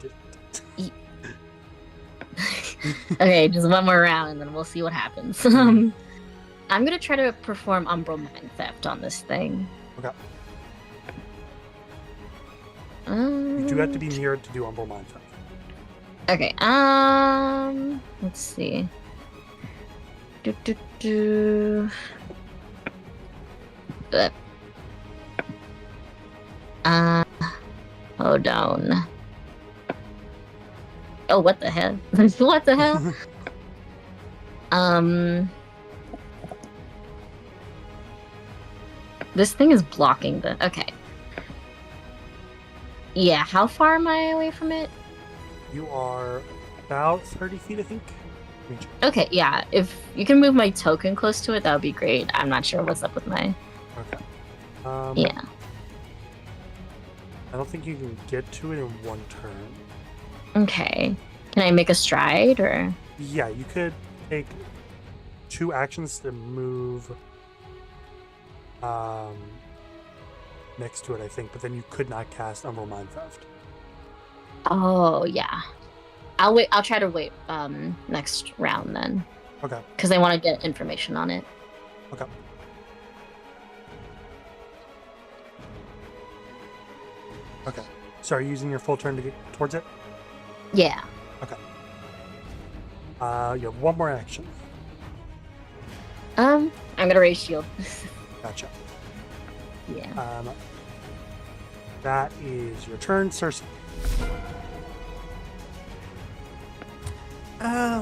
okay, just one more round and then we'll see what happens. I'm gonna try to perform Umbral Mind Theft on this thing. Okay. You do have to be near it to do Umbral Mind Theft. Okay, let's see. Hold on. Oh, what the hell? What the hell? This thing is blocking the... Okay. Yeah, how far am I away from it? You are about 30 feet, I think. Okay, yeah. If you can move my token close to it, that would be great. I'm not sure what's up with my... Okay. Yeah. I don't think you can get to it in one turn. Okay. Can I make a stride, or...? Yeah, you could take 2 actions to move next to it, I think, but then you could not cast Umbral Mind Theft. Oh, yeah. I'll wait. I'll try to wait next round then. Okay. Because I want to get information on it. Okay. Okay. So are you using your full turn to get towards it? Yeah. Okay. You have one more action. I'm gonna raise shield. Gotcha. Yeah. That is your turn, Cersei.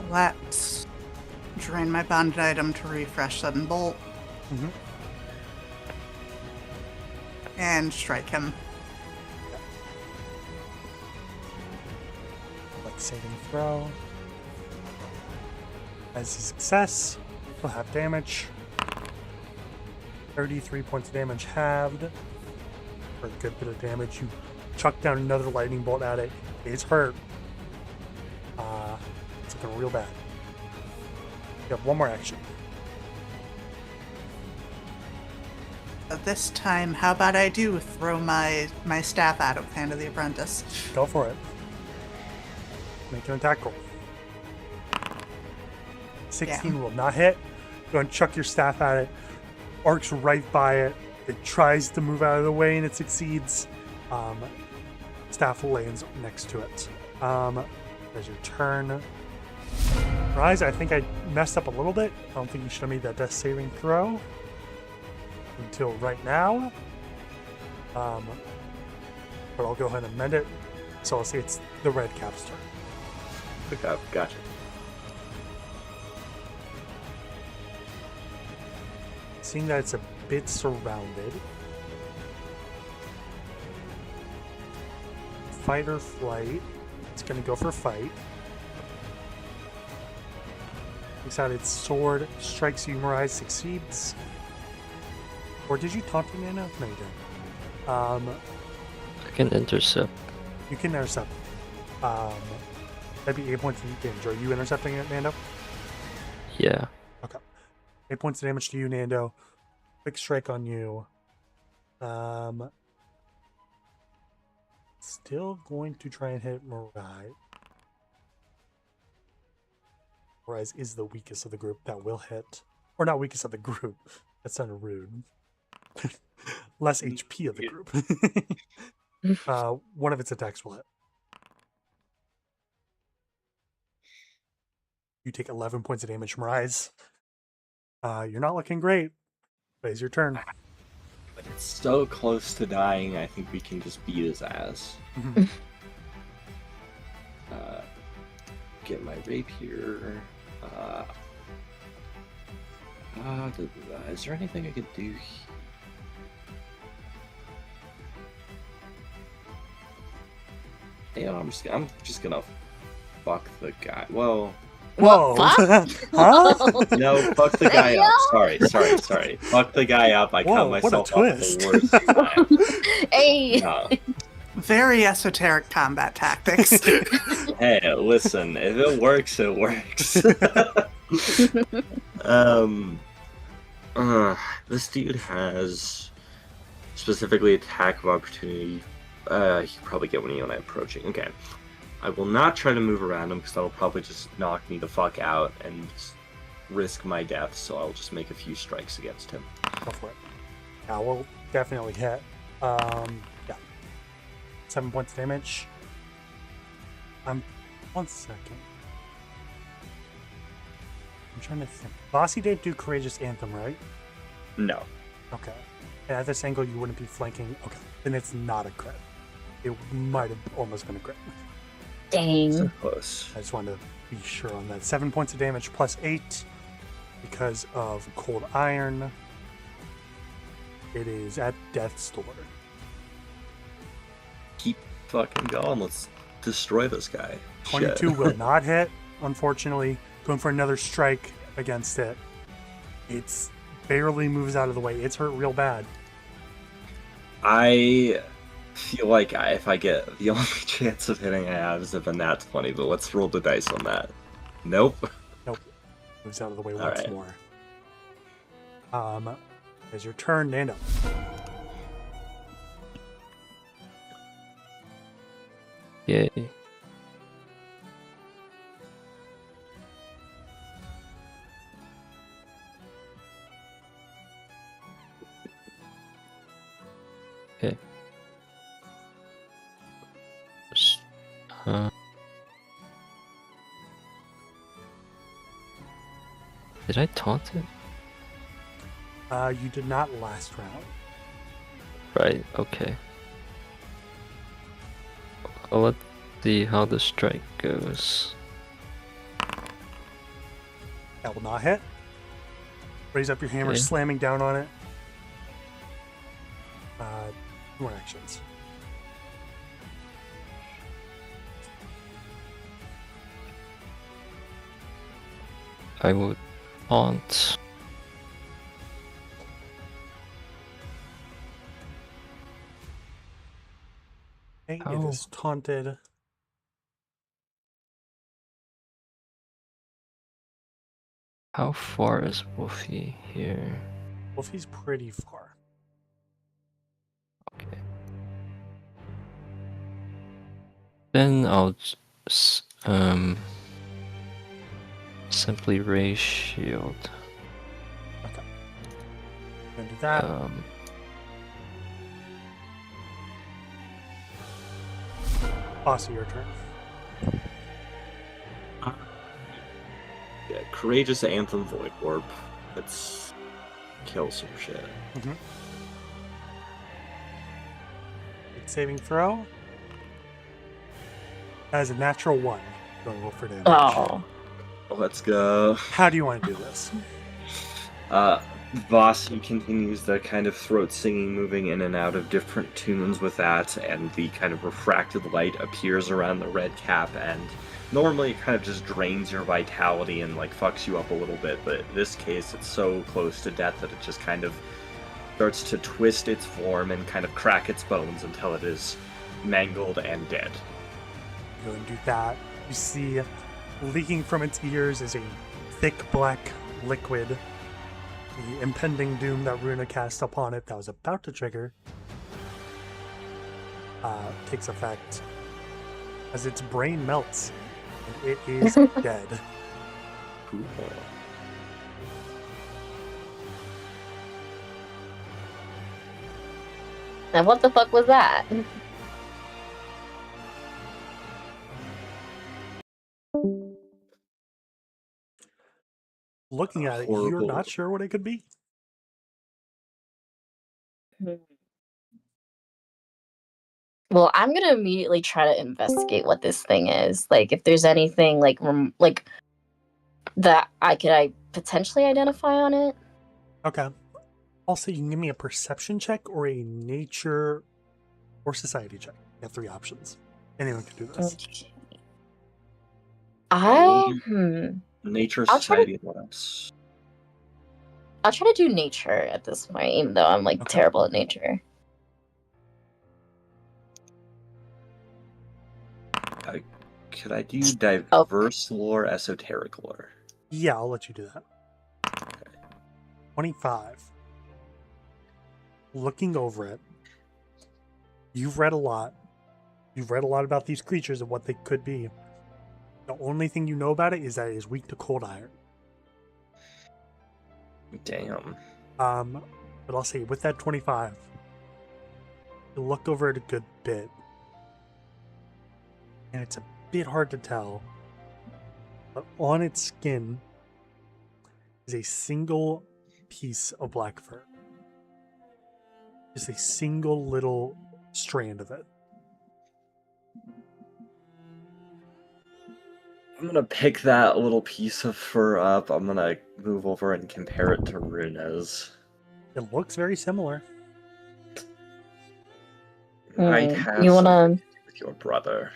Let's drain my bonded item to refresh Sudden Bolt. Mm-hmm. And strike him. Let's saving throw. As a success, we'll have damage. 33 points of damage halved. For a good bit of damage. You chuck down another lightning bolt at it. It's hurt. It's looking real bad. You have one more action. This time, how about I do throw my staff at him, Hand of the Apprentice? Go for it. Make an attack roll. 16 will not hit. Go and chuck your staff at it. Arcs right by it. It tries to move out of the way and it succeeds. Staff lands next to it. As your turn. Rise, I think I messed up a little bit. I don't think you should have made that death saving throw until right now. But I'll go ahead and amend it. So I'll say it's the red cap's turn. Okay, gotcha. Seeing that it's a bit surrounded. Fight or flight. It's going to go for fight. Takes out its sword, strikes you, Mirai, succeeds. Or did you taunt me, Nana? No, you didn't. I can intercept. You can intercept. That'd be 8 points of damage. Are you intercepting it, Nando? Yeah. Okay. 8 points of damage to you, Nando. Quick strike on you. Still going to try and hit Mirai. Mirai is the weakest of the group. That will hit. Or not weakest of the group. That sounded rude. Less HP of the group. One of its attacks will hit. You take 11 points of damage, Mirai. You're not looking great. But it's your turn. But it's so close to dying, I think we can just beat his ass. Mhm. Get my rapier. Is there anything I could do? Yeah, I'm just gonna fuck the guy. Well, Whoa! Fuck? Huh? no, fuck the guy up. Sorry. Fuck the guy up. I Whoa, cut what a myself up at twist. the worst time. Hey. No. Very esoteric combat tactics. Hey, listen, if it works, it works. This dude has specifically attack of opportunity. You can probably get when I'm approaching. Okay. I will not try to move around him because that'll probably just knock me the fuck out and risk my death, so I'll just make a few strikes against him. Go for it. Yeah, we'll definitely hit. Yeah. 7 points of damage. 1 second. I'm trying to think. Bossy didn't do Courageous Anthem, right? No. Okay. And at this angle, you wouldn't be flanking. Okay. Then it's not a crit. It might have almost been a crit. Dang. So close. I just wanted to be sure on that. 7 points of damage plus 8 because of Cold Iron. It is at Death's Door. Keep fucking going. Let's destroy this guy. 22 Shit. will not hit, unfortunately. Going for another strike against it. It's barely moves out of the way. It's hurt real bad. I feel like if I get the only chance of hitting I have is if a nat 20, but let's roll the dice on that. Nope. Nope. Moves out of the way All once right. more. As your turn, Nando. Yay. Okay. Did I taunt it? You did not last round. Right, okay. Let's see how the strike goes. That will not hit. Raise up your hammer, Okay. slamming down on it. More actions. I would taunt. Okay, it Ow. is taunted. How far is Wolfie here? Wolfie's pretty far. Okay. Then I'll simply raise shield. Okay. Gonna do that. Bossy, your turn. Yeah, Courageous Anthem Void Warp. Let's kill some shit. Saving throw. As a natural 1. Going to roll for damage. Oh. Let's go. How do you want to do this? Vasi continues the kind of throat singing, moving in and out of different tunes with that, and the kind of refracted light appears around the red cap, and normally it kind of just drains your vitality and like fucks you up a little bit, but in this case it's so close to death that it just kind of starts to twist its form and kind of crack its bones until it is mangled and dead. Go and do that. You see, leaking from its ears is a thick black liquid. The impending doom that Runa cast upon it that was about to trigger takes effect as its brain melts and it is dead. Cool. And what the fuck was that? Looking at it, you're Horrible. not sure what it could be. Well, I'm gonna immediately try to investigate what this thing is. Like, if there's anything like that I potentially identify on it. Okay. Also, you can give me a perception check or a nature or society check. You have 3 options. Anyone can do this. Okay. Nature, I'll try society, and what else? I'll try to do nature at this point, even though I'm like Okay. terrible at nature. Could I do diverse lore, esoteric lore? Yeah, I'll let you do that. 25. Looking over it, you've read a lot. You've read a lot about these creatures and what they could be. The only thing you know about it is that it is weak to cold iron. Damn. But I'll say with that 25, you look over it a good bit, and it's a bit hard to tell, but on its skin is a single piece of black fur. Just a single little strand of it. I'm gonna pick that little piece of fur up. I'm gonna move over and compare it to Runa's. It looks very similar. Might have You something wanna? to do with your brother.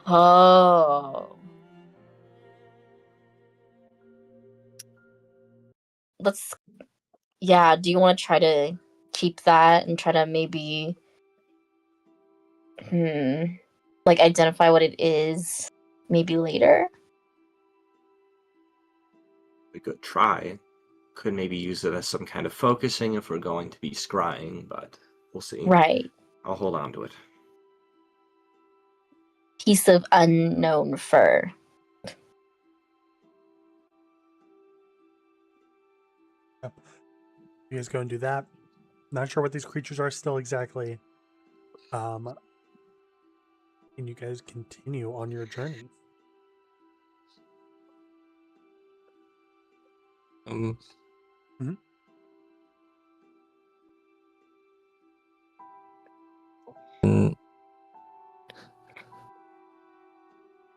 Oh. Yeah, do you want to try to keep that and try to maybe like identify what it is maybe later? We could try. Could maybe use it as some kind of focusing if we're going to be scrying, but we'll see. Right. I'll hold on to it. Piece of unknown fur. Yep. You guys go and do that. Not sure what these creatures are still exactly. And you guys continue on your journey.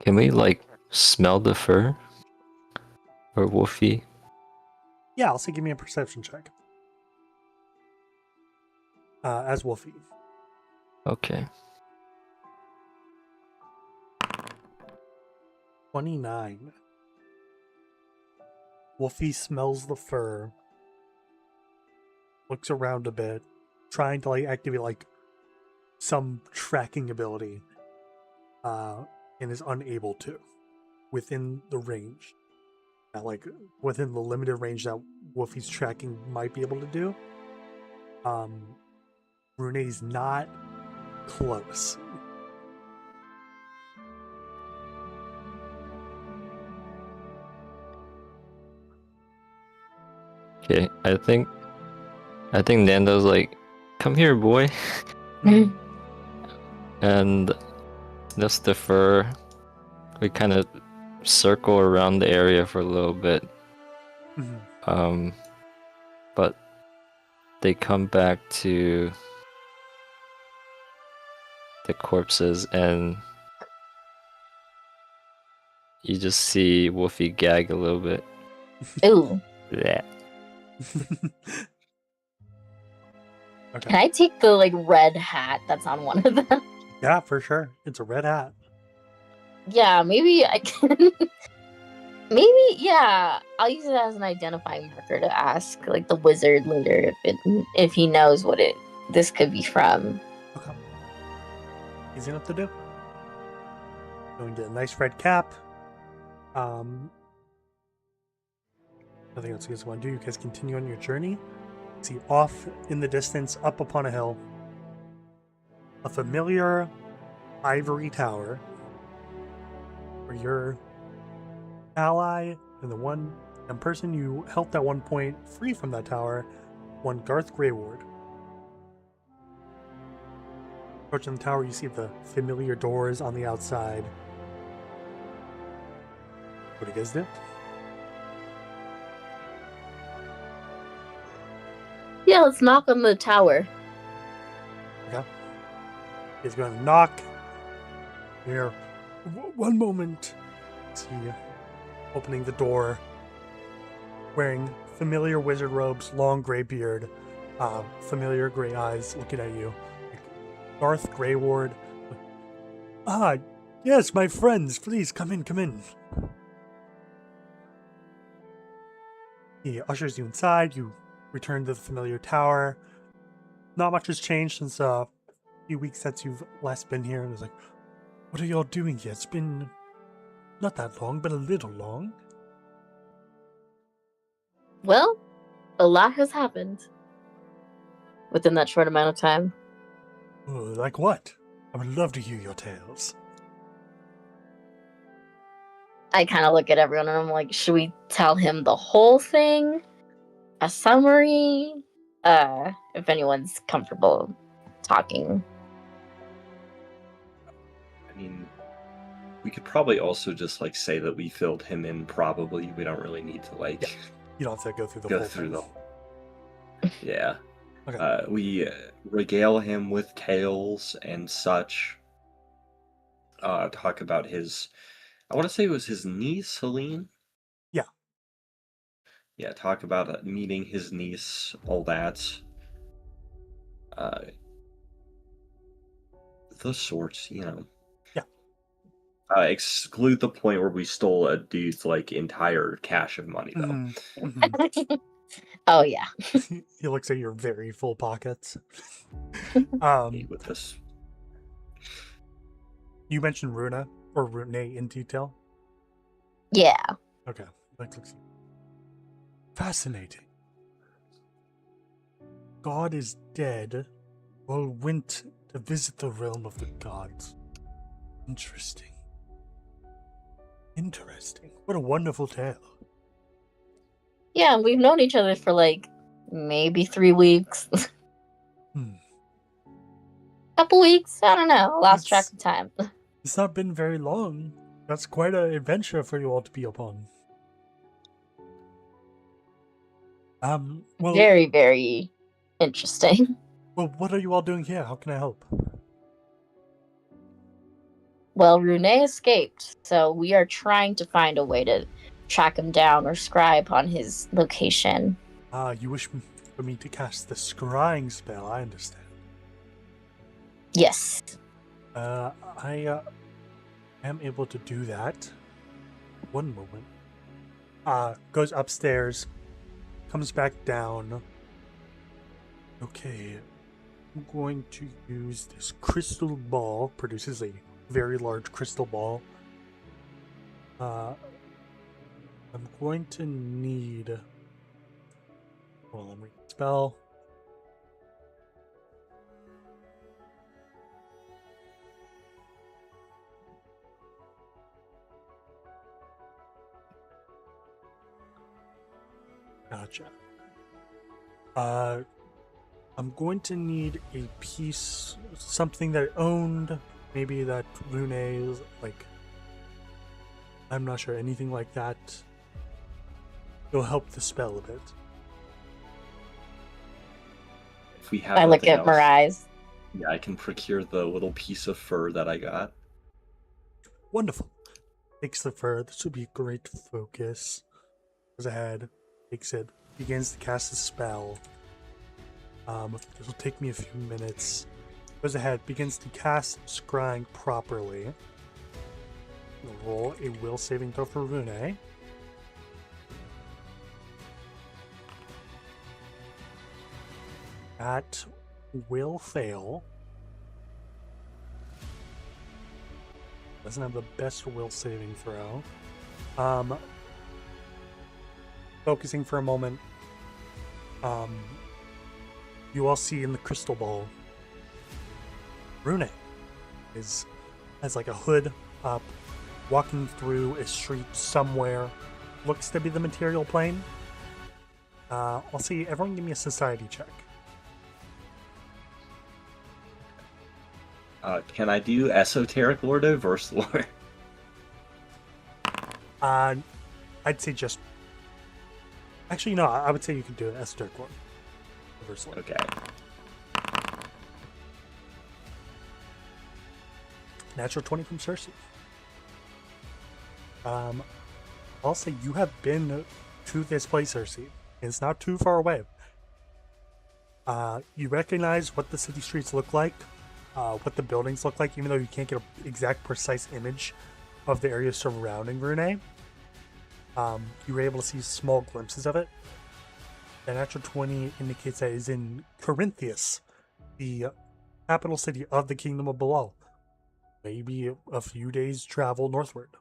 Can we like smell the fur? Or Wolfie? Yeah, I'll say give me a perception check. As Wolfie. Okay. 29. Wolfie smells the fur, looks around a bit, trying to like activate like some tracking ability, and is unable to. within the range. Now, like within the limited range that Wolfie's tracking might be able to do. Rune's not close. Okay, I think Nando's like, come here, boy, and just defer. We kind of circle around the area for a little bit. But they come back to the corpses, and you just see Wolfie gag a little bit. Ooh. Yeah. Okay. Can I take the like red hat that's on one of them? Yeah, for sure. It's a red hat. Yeah, maybe I can. Maybe, yeah. I'll use it as an identifying marker to ask like the wizard later if he knows what this could be from. Okay. Easy enough to do. Going to a nice red cap. Nothing else you guys want to do. You guys continue on your journey. See off in the distance, up upon a hill, a familiar ivory tower where your ally and the one person you helped at one point free from that tower, one Garth Greyward. Approaching the tower, you see the familiar doors on the outside. What do you guys do? Yeah, let's knock on the tower. Okay. He's going to knock. Here. One moment. See you opening the door. Wearing familiar wizard robes, long gray beard, familiar gray eyes looking at you. Garth Greyward. Ah, yes, my friends. Please, come in, come in. He ushers you inside. You return to the familiar tower. Not much has changed since a few weeks since you've last been here. And it's like, what are y'all doing here? It's been not that long, but a little long. Well, a lot has happened within that short amount of time. Oh, like what? I would love to hear your tales. I kind of look at everyone and I'm like, should we tell him the whole thing? A summary? If anyone's comfortable talking. I mean, we could probably also just like say that we filled him in. Probably we don't really need to like You don't have to go through the go whole through thing. yeah. Okay. We regale him with tales and such. Talk about his. I want to say it was his niece, Helene. Yeah. Yeah. Talk about meeting his niece, all that. The sorts, you know. Yeah. Exclude the point where we stole a dude's like entire cache of money, though. Mhm. Oh yeah. He looks at your very full pockets. With this. You mentioned Rune in detail. Yeah. Okay. That looks fascinating. God is dead. Well, went to visit the realm of the gods. Interesting. Interesting. What a wonderful tale. Yeah, we've known each other for like maybe 3 weeks. Couple weeks? I don't know. Lost track of time. It's not been very long. That's quite an adventure for you all to be upon. Well, Very, very interesting. Well, what are you all doing here? How can I help? Well, Rune escaped, so we are trying to find a way to track him down or scribe on his location. You wish for me to cast the scrying spell, I understand. Yes. I am able to do that. One moment. Goes upstairs, comes back down. Okay, I'm going to use this crystal ball, produces a very large crystal ball. I'm going to need. Well, I'm reading the spell. Gotcha. I'm going to need a piece, something that I owned, maybe that Rune is like. I'm not sure, anything like that. It'll help the spell a bit. If we have I look nothing at else, Mirais. yeah, I can procure the little piece of fur that I got. Wonderful. Takes the fur. This would be great focus. Goes ahead, takes it, begins to cast a spell. This will take me a few minutes. Goes ahead, begins to cast Scrying properly. Roll a will saving throw for Rune. That will fail. Doesn't have the best will saving throw. Focusing for a moment. You all see in the crystal ball, Rune has like a hood up, walking through a street somewhere. Looks to be the material plane. I'll see. Everyone, give me a society check. Can I do esoteric lore to verse lore? I'd say just. Actually, no. I would say you could do an esoteric lore. Reverse lore. Okay. Natural 20 from Cersei. I'll say you have been to this place, Cersei. It's not too far away. You recognize what the city streets look like, what the buildings look like, even though you can't get an exact precise image of the area surrounding Rune. You were able to see small glimpses of it. The natural 20 indicates that it is in Corinthius, the capital city of the Kingdom of Belal. Maybe a few days' travel northward.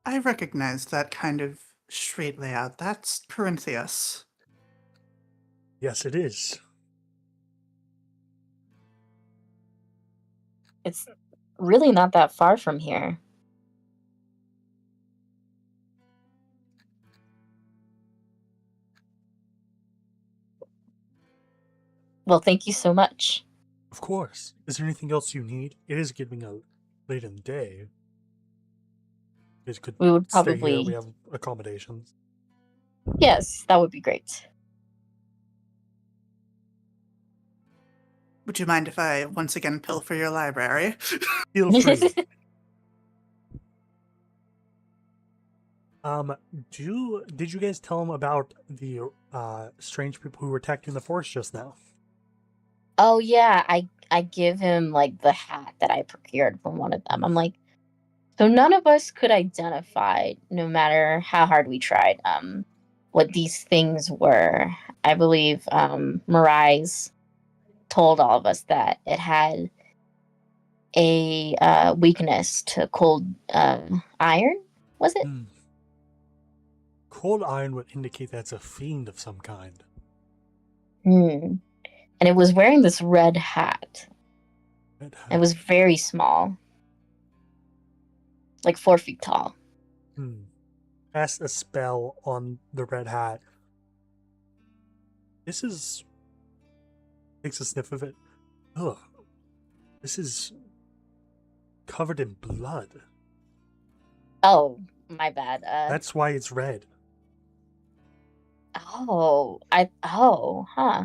I recognize that kind of street layout. That's Corinthius. Yes, it is. It's really not that far from here. Well, thank you so much. Of course. Is there anything else you need? It is getting late in the day. You guys could We would stay here. probably... We have accommodations. Yes, that would be great. Would you mind if I once again pilfer your library? Feel free. Did you guys tell him about the strange people who were attacked in the forest just now? Oh yeah, I give him like the hat that I procured from one of them. I'm like, so none of us could identify, no matter how hard we tried, what these things were. I believe Mirais told all of us that it had a weakness to cold iron. Was it? Cold iron would indicate that's a fiend of some kind. And it was wearing this red hat. Red hat. It was very small. Like 4 feet tall. Cast a spell on the red hat. This is... Takes a sniff of it. Ugh. This is covered in blood. Oh, my bad. That's why it's red. Oh, huh.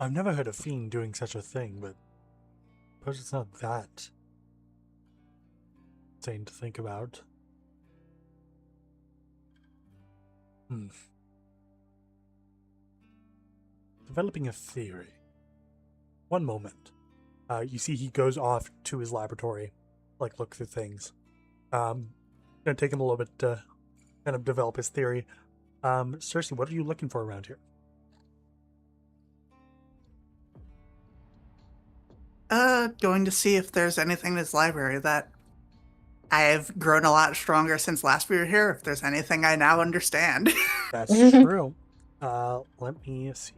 I've never heard of fiend doing such a thing, but I suppose it's not that insane to think about. Developing a theory. One moment. You see he goes off to his laboratory, like look through things. Gonna take him a little bit to kind of develop his theory. Cersei, what are you looking for around here? Going to see if there's anything in his library that I've grown a lot stronger since last we were here. If there's anything I now understand. That's true. Let me see.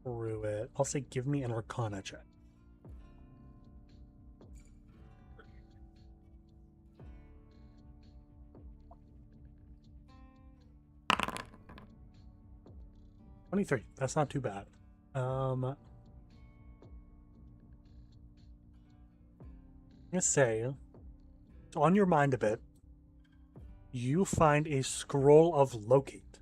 Through it. I'll say give me an Arcana check. $23. That's not too bad. I'm gonna say, it's on your mind a bit. You find a scroll of locate,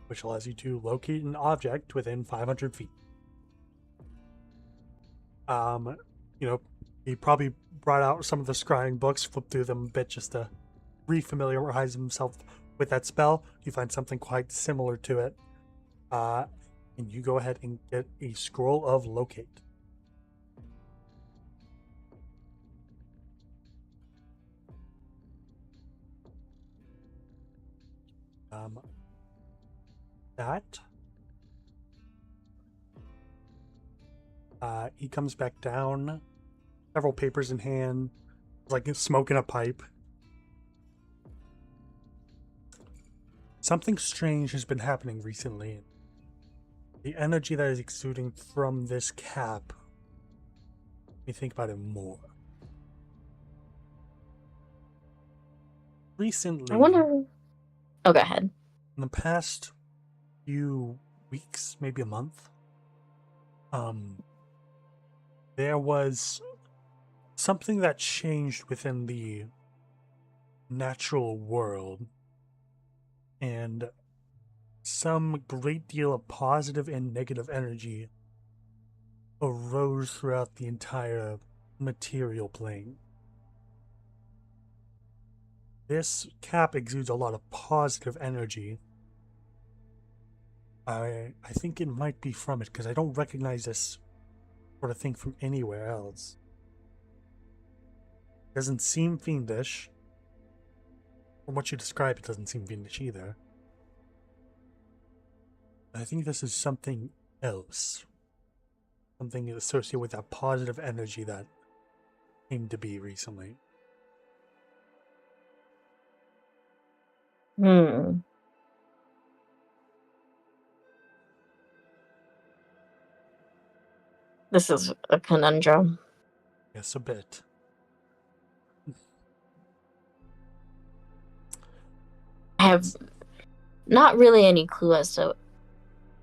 which allows you to locate an object within 500 feet. He probably brought out some of the scrying books, flipped through them a bit just to refamiliarize himself with that spell. You find something quite similar to it. And you go ahead and get a scroll of locate. He comes back down, several papers in hand, like smoking a pipe. Something strange has been happening recently. The energy that is exuding from this cap, let me think about it more. Recently, I wonder. Oh, go ahead. in the past few weeks, maybe a month, there was something that changed within the natural world, and some great deal of positive and negative energy arose throughout the entire material plane. This cap exudes a lot of positive energy. I think it might be from it, because I don't recognize this sort of thing from anywhere else. It doesn't seem fiendish. From what you describe, it doesn't seem fiendish either. I think this is something else. Something associated with that positive energy that came to be recently. This is a conundrum. Yes, a bit. I have not really any clue as to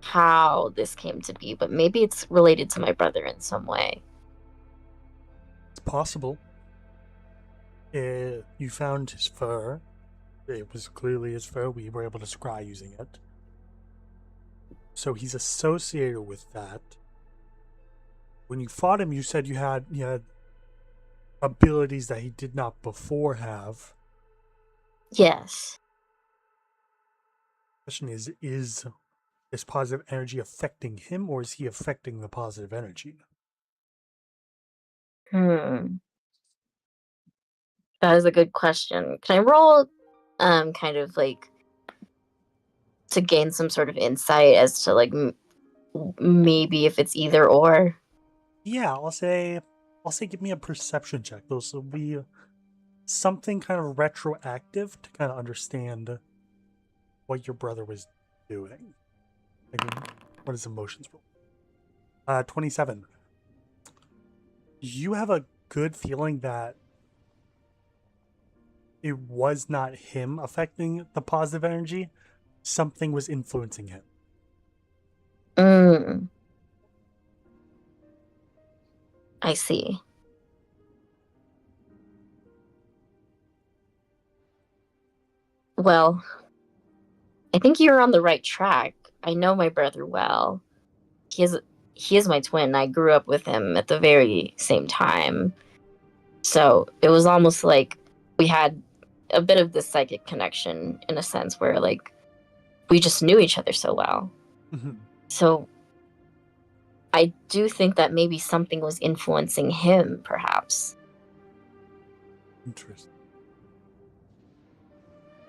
how this came to be, but maybe it's related to my brother in some way. It's possible. You found his fur. It was clearly his fur. We were able to scry using it. So he's associated with that. When you fought him, you said you had abilities that he did not before have. Yes. The question is this positive energy affecting him, or is he affecting the positive energy? That is a good question. Can I roll kind of like to gain some sort of insight as to like maybe if it's either or? Yeah, I'll say give me a perception check. Those will be something kind of retroactive to kind of understand what your brother was doing. What is emotions roll? 27. You have a good feeling that it was not him affecting the positive energy. Something was influencing him. I see. Well, I think you're on the right track. I know my brother well. He is my twin. I grew up with him at the very same time. So it was almost like we had a bit of this psychic connection in a sense where like we just knew each other so well. So I do think that maybe something was influencing him, perhaps. Interesting.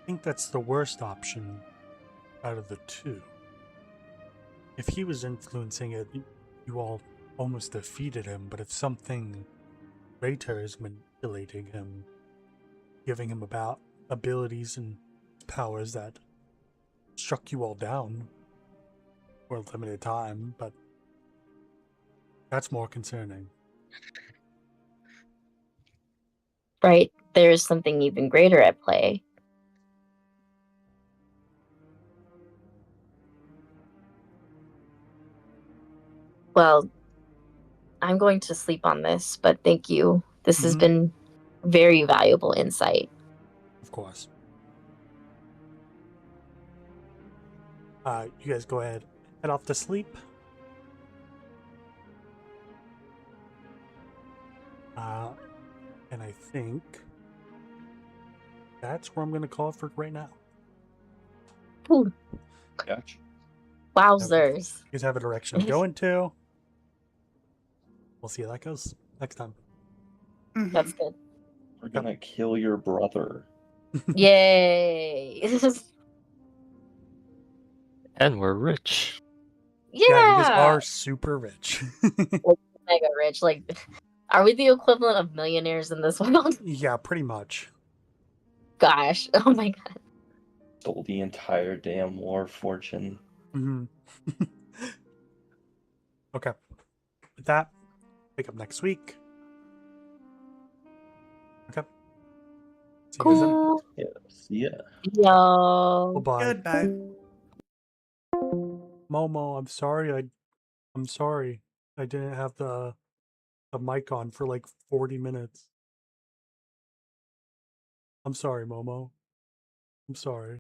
think that's the worst option out of the two. If he was influencing it, you all almost defeated him, but if something greater is manipulating him, giving him about abilities and powers that struck you all down for a limited time, but that's more concerning. Right? There's something even greater at play. Well, I'm going to sleep on this, but thank you. This has Mhm. been very valuable insight. Of course. You guys go ahead, head off to sleep. And I think that's where I'm going to call it for right now. Ooh, Gotcha. wowzers. You guys have a direction to go into. We'll see how that goes next time. Mhm. That's good. We're gonna kill your brother. Yay. And we're rich. Yeah, you guys Yeah. are super rich. Mega rich. Like, are we the equivalent of millionaires in this world? Yeah, pretty much. Gosh. Oh my god. Stole the entire damn war fortune. Hmm. Okay. With that, pick up next week. Okay. See you guys then. Cool. Yeah, see ya. Yo. Bye-bye. Goodbye. Momo, I'm sorry. I'm sorry. I didn't have the mic on for like 40 minutes. I'm sorry, Momo. I'm sorry.